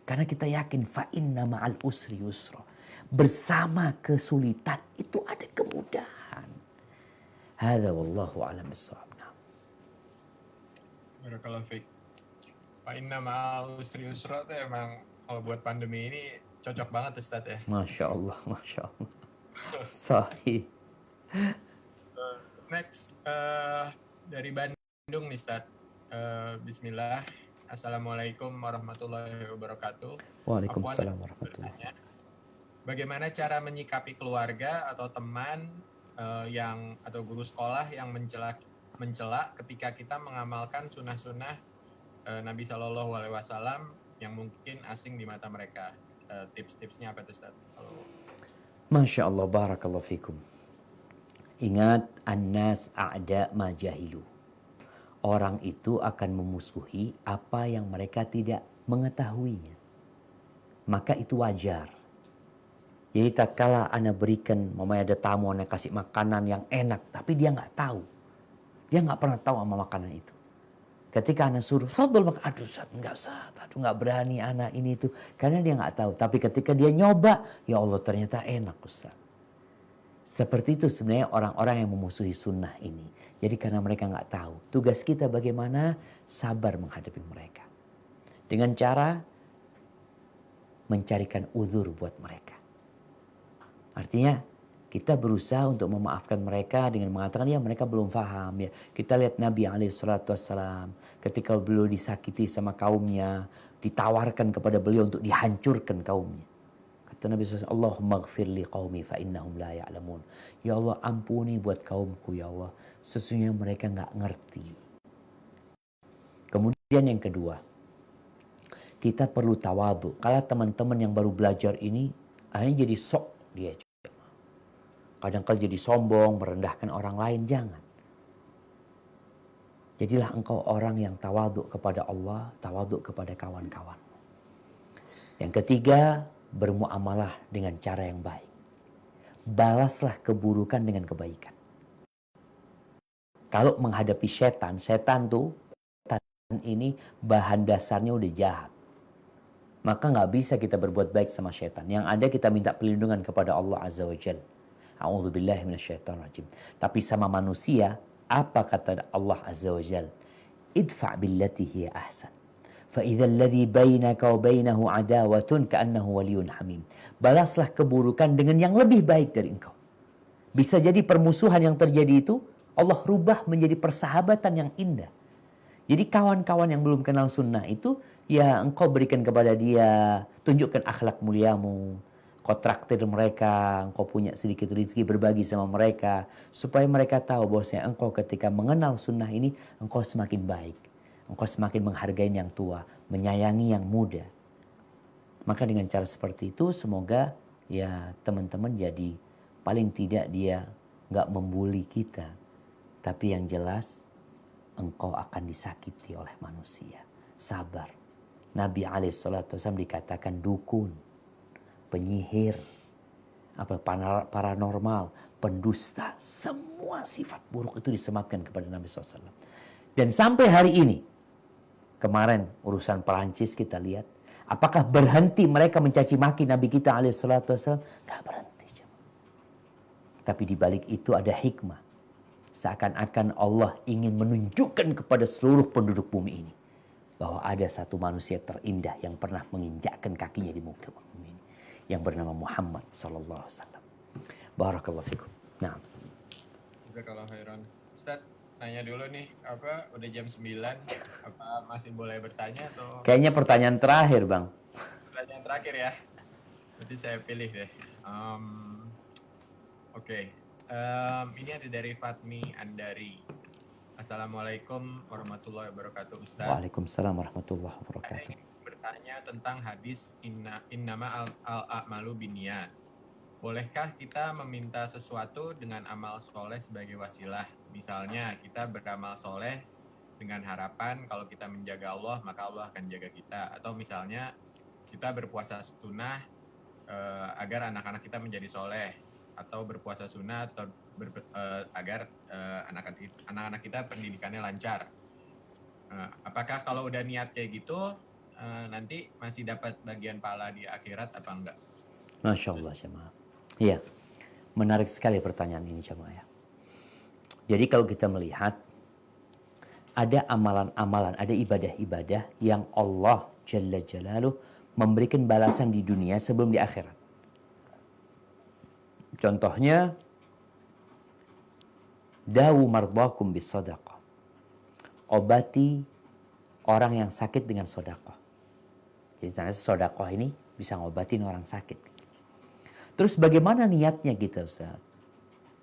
Karena kita yakin fa inna ma'al usri yusra. Bersama kesulitan itu ada kemudahan. Hadza wallahu a'lam bissawab. Barakallahu fiik. Fa inna ma'al usri yusra itu emang kalau buat pandemi ini cocok banget Ustaz ya. Masya Allah, Masya Allah. Sahih. Next, dari Bandung nih Ustaz. Bismillah. Assalamualaikum warahmatullahi wabarakatuh. Waalaikumsalam warahmatullahi wabarakatuh. Bagaimana cara menyikapi keluarga atau teman atau guru sekolah yang mencela ketika kita mengamalkan sunnah-sunnah Nabi Shallallahu Alaihi Wasallam yang mungkin asing di mata mereka? Tips-tipsnya apa tuh Ustaz? Masya Allah, barakallahu fikum. Ingat, an-nas a'da ma jahilu. Orang itu akan memusuhi apa yang mereka tidak mengetahuinya. Maka itu wajar. Jadi tak kala ana berikan, mamanya ada tamu, ana kasih makanan yang enak, tapi dia nggak tahu. Dia nggak pernah tahu sama makanan itu. Ketika ana suruh, fadol makan, aduh Ustaz, nggak usah, aduh nggak berani ana ini itu. Karena dia nggak tahu. Tapi ketika dia nyoba, ya Allah ternyata enak Ustaz. Seperti itu sebenarnya orang-orang yang memusuhi sunnah ini. Jadi karena mereka nggak tahu. Tugas kita bagaimana sabar menghadapi mereka. Dengan cara mencarikan uzur buat mereka. Artinya kita berusaha untuk memaafkan mereka dengan mengatakan ya mereka belum paham ya. Kita lihat Nabi SAW ketika beliau disakiti sama kaumnya, ditawarkan kepada beliau untuk dihancurkan kaumnya. Kata Nabi SAW, Allahumma ghafir li qaumi fa innahum la ya'lamun. Ya Allah, ampuni buat kaumku ya Allah, sesungguhnya mereka nggak ngerti. Kemudian yang kedua, kita perlu tawadhu. Kalau teman-teman yang baru belajar ini akhirnya jadi sok dia. Kadang-kadang jadi sombong, merendahkan orang lain, jangan. Jadilah engkau orang yang tawadhu kepada Allah, tawadhu kepada kawan-kawan. Yang ketiga, bermuamalah dengan cara yang baik. Balaslah keburukan dengan kebaikan. Kalau menghadapi setan tuh, setan ini bahan dasarnya udah jahat. Maka nggak bisa kita berbuat baik sama setan. Yang ada kita minta perlindungan kepada Allah Azza wa Jalla. A'udzubillahi minasyaitonirrajim. Tapi sama manusia, apa kata Allah Azza wa Jalla? Idfa' billati hiya ahsan. Fa idzal ladzi bainaka wa bainahu adawatun ka'annahu waliyyun hamim. Balaslah keburukan dengan yang lebih baik dari engkau. Bisa jadi permusuhan yang terjadi itu Allah rubah menjadi persahabatan yang indah. Jadi kawan-kawan yang belum kenal sunnah itu, ya engkau berikan kepada dia, tunjukkan akhlak muliamu, kau traktir mereka, engkau punya sedikit rezeki berbagi sama mereka, supaya mereka tahu bahwasanya engkau ketika mengenal sunnah ini, engkau semakin baik. Engkau semakin menghargai yang tua, menyayangi yang muda. Maka dengan cara seperti itu, semoga ya teman-teman jadi paling tidak dia nggak membuli kita. Tapi yang jelas, engkau akan disakiti oleh manusia. Sabar. Nabi SAW dikatakan dukun, penyihir, paranormal, pendusta. Semua sifat buruk itu disematkan kepada Nabi SAW. Dan sampai hari ini, kemarin urusan Perancis kita lihat, apakah berhenti mereka mencaci maki Nabi kita SAW? Gak berhenti. Tapi di balik itu ada hikmah. Seakan-akan Allah ingin menunjukkan kepada seluruh penduduk bumi ini bahwa ada satu manusia terindah yang pernah menginjakkan kakinya di muka bumi ini, yang bernama Muhammad sallallahu alaihi wasallam. Barakallahu fikum. Nah. Jazakallahu khairan. Ustaz, nanya dulu nih, udah jam 9, apa masih boleh bertanya atau? Kayaknya pertanyaan terakhir, Bang. Pertanyaan terakhir ya. Berarti saya pilih deh. Oke. Ini ada dari Fatmi Andari. Assalamualaikum warahmatullahi wabarakatuh, Ustaz. Waalaikumsalam warahmatullahi wabarakatuh. Saya ingin bertanya tentang hadis innama al-a'malu binniyat. Bolehkah kita meminta sesuatu dengan amal soleh sebagai wasilah? Misalnya kita beramal soleh dengan harapan kalau kita menjaga Allah, maka Allah akan jaga kita. Atau misalnya kita berpuasa sunnah agar anak-anak kita menjadi soleh. Atau berpuasa sunnah atau agar anak-anak kita pendidikannya lancar. Apakah kalau udah niat kayak gitu nanti masih dapat bagian pahala di akhirat apa enggak? Masya Allah, jemaah. Iya, menarik sekali pertanyaan ini, jemaah ya. Jadi kalau kita melihat ada amalan-amalan, ada ibadah-ibadah yang Allah Jalla Jalaluh memberikan balasan di dunia sebelum di akhirat. Contohnya, dawu mardakum bis sadaqah. Obati orang yang sakit dengan sedekah. Jadi ternyata sedekah ini bisa ngobatin orang sakit. Terus bagaimana niatnya kita, Ustaz?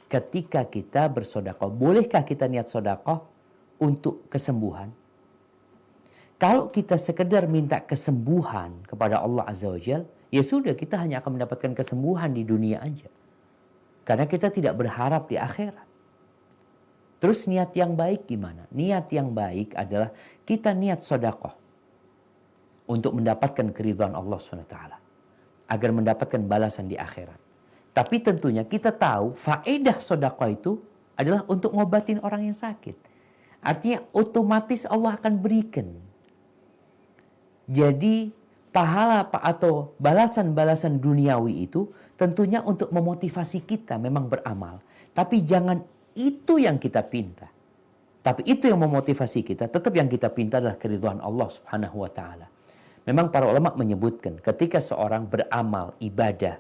Ketika kita bersedekah, bolehkah kita niat sedekah untuk kesembuhan? Kalau kita sekedar minta kesembuhan kepada Allah Azza wa Jalla, ya sudah, kita hanya akan mendapatkan kesembuhan di dunia aja. Karena kita tidak berharap di akhirat. Terus niat yang baik gimana? Niat yang baik adalah kita niat sedekah untuk mendapatkan keridhaan Allah SWT. Agar mendapatkan balasan di akhirat. Tapi tentunya kita tahu faedah sedekah itu adalah untuk ngobatin orang yang sakit. Artinya otomatis Allah akan berikan. Jadi pahala atau balasan-balasan duniawi itu tentunya untuk memotivasi kita memang beramal. Tapi jangan itu yang kita pinta. Tapi itu yang memotivasi kita. Tetap yang kita pinta adalah keridhaan Allah Subhanahu wa taala. Memang para ulama menyebutkan ketika seorang beramal ibadah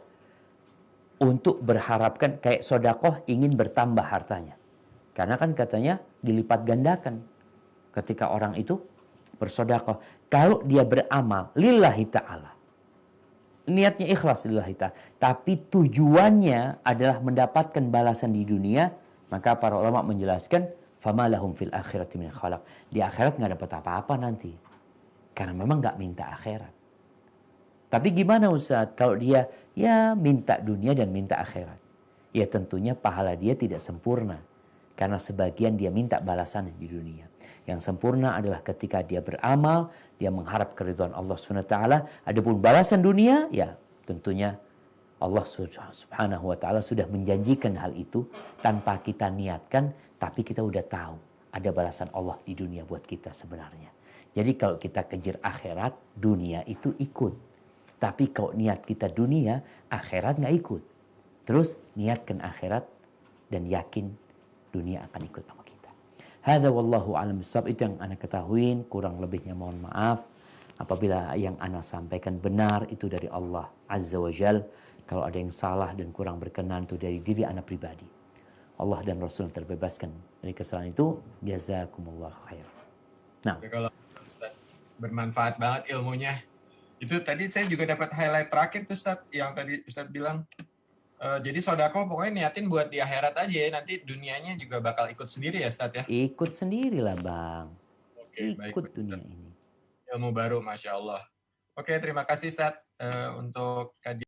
untuk berharapkan kayak sedekah ingin bertambah hartanya. Karena kan katanya dilipat gandakan ketika orang itu bersedekah. Kalau dia beramal lillahi ta'ala, niatnya ikhlas lillahi ta'ala, tapi tujuannya adalah mendapatkan balasan di dunia, maka para ulama menjelaskan fama lahum fil akhirati min khalaq. Di akhirat nggak dapat apa-apa nanti. Karena memang nggak minta akhirat. Tapi gimana Ustaz kalau dia ya minta dunia dan minta akhirat? Ya tentunya pahala dia tidak sempurna. Karena sebagian dia minta balasan di dunia. Yang sempurna adalah ketika dia beramal, dia mengharap keridhaan Allah SWT. Adapun balasan dunia, ya tentunya Allah Subhanahu wa Ta'ala sudah menjanjikan hal itu tanpa kita niatkan, tapi kita udah tahu ada balasan Allah di dunia buat kita sebenarnya. Jadi kalau kita kejar akhirat, dunia itu ikut. Tapi kalau niat kita dunia, akhirat nggak ikut. Terus niatkan akhirat dan yakin dunia akan ikut sama kita. Hadza wallahu a'lam bishawab. Itu yang ana ketahuin, kurang lebihnya mohon maaf. Apabila yang ana sampaikan benar itu dari Allah Azza wa Jal. Kalau ada yang salah dan kurang berkenan itu dari diri ana pribadi. Allah dan Rasul terbebaskan dari kesalahan itu. Jazakumullah khair. Nah, Kalau Ustaz, bermanfaat banget ilmunya. Itu tadi saya juga dapat highlight terakhir tuh Ustaz, yang tadi Ustaz bilang. Jadi sodako pokoknya niatin buat di akhirat aja, nanti dunianya juga bakal ikut sendiri ya Ustaz ya. ikut sendirilah Bang. Oke, baik, Ikut baik, dunia Ustaz. ini. Ilmu baru, Masya Allah. Oke, terima kasih Ustaz untuk kajian.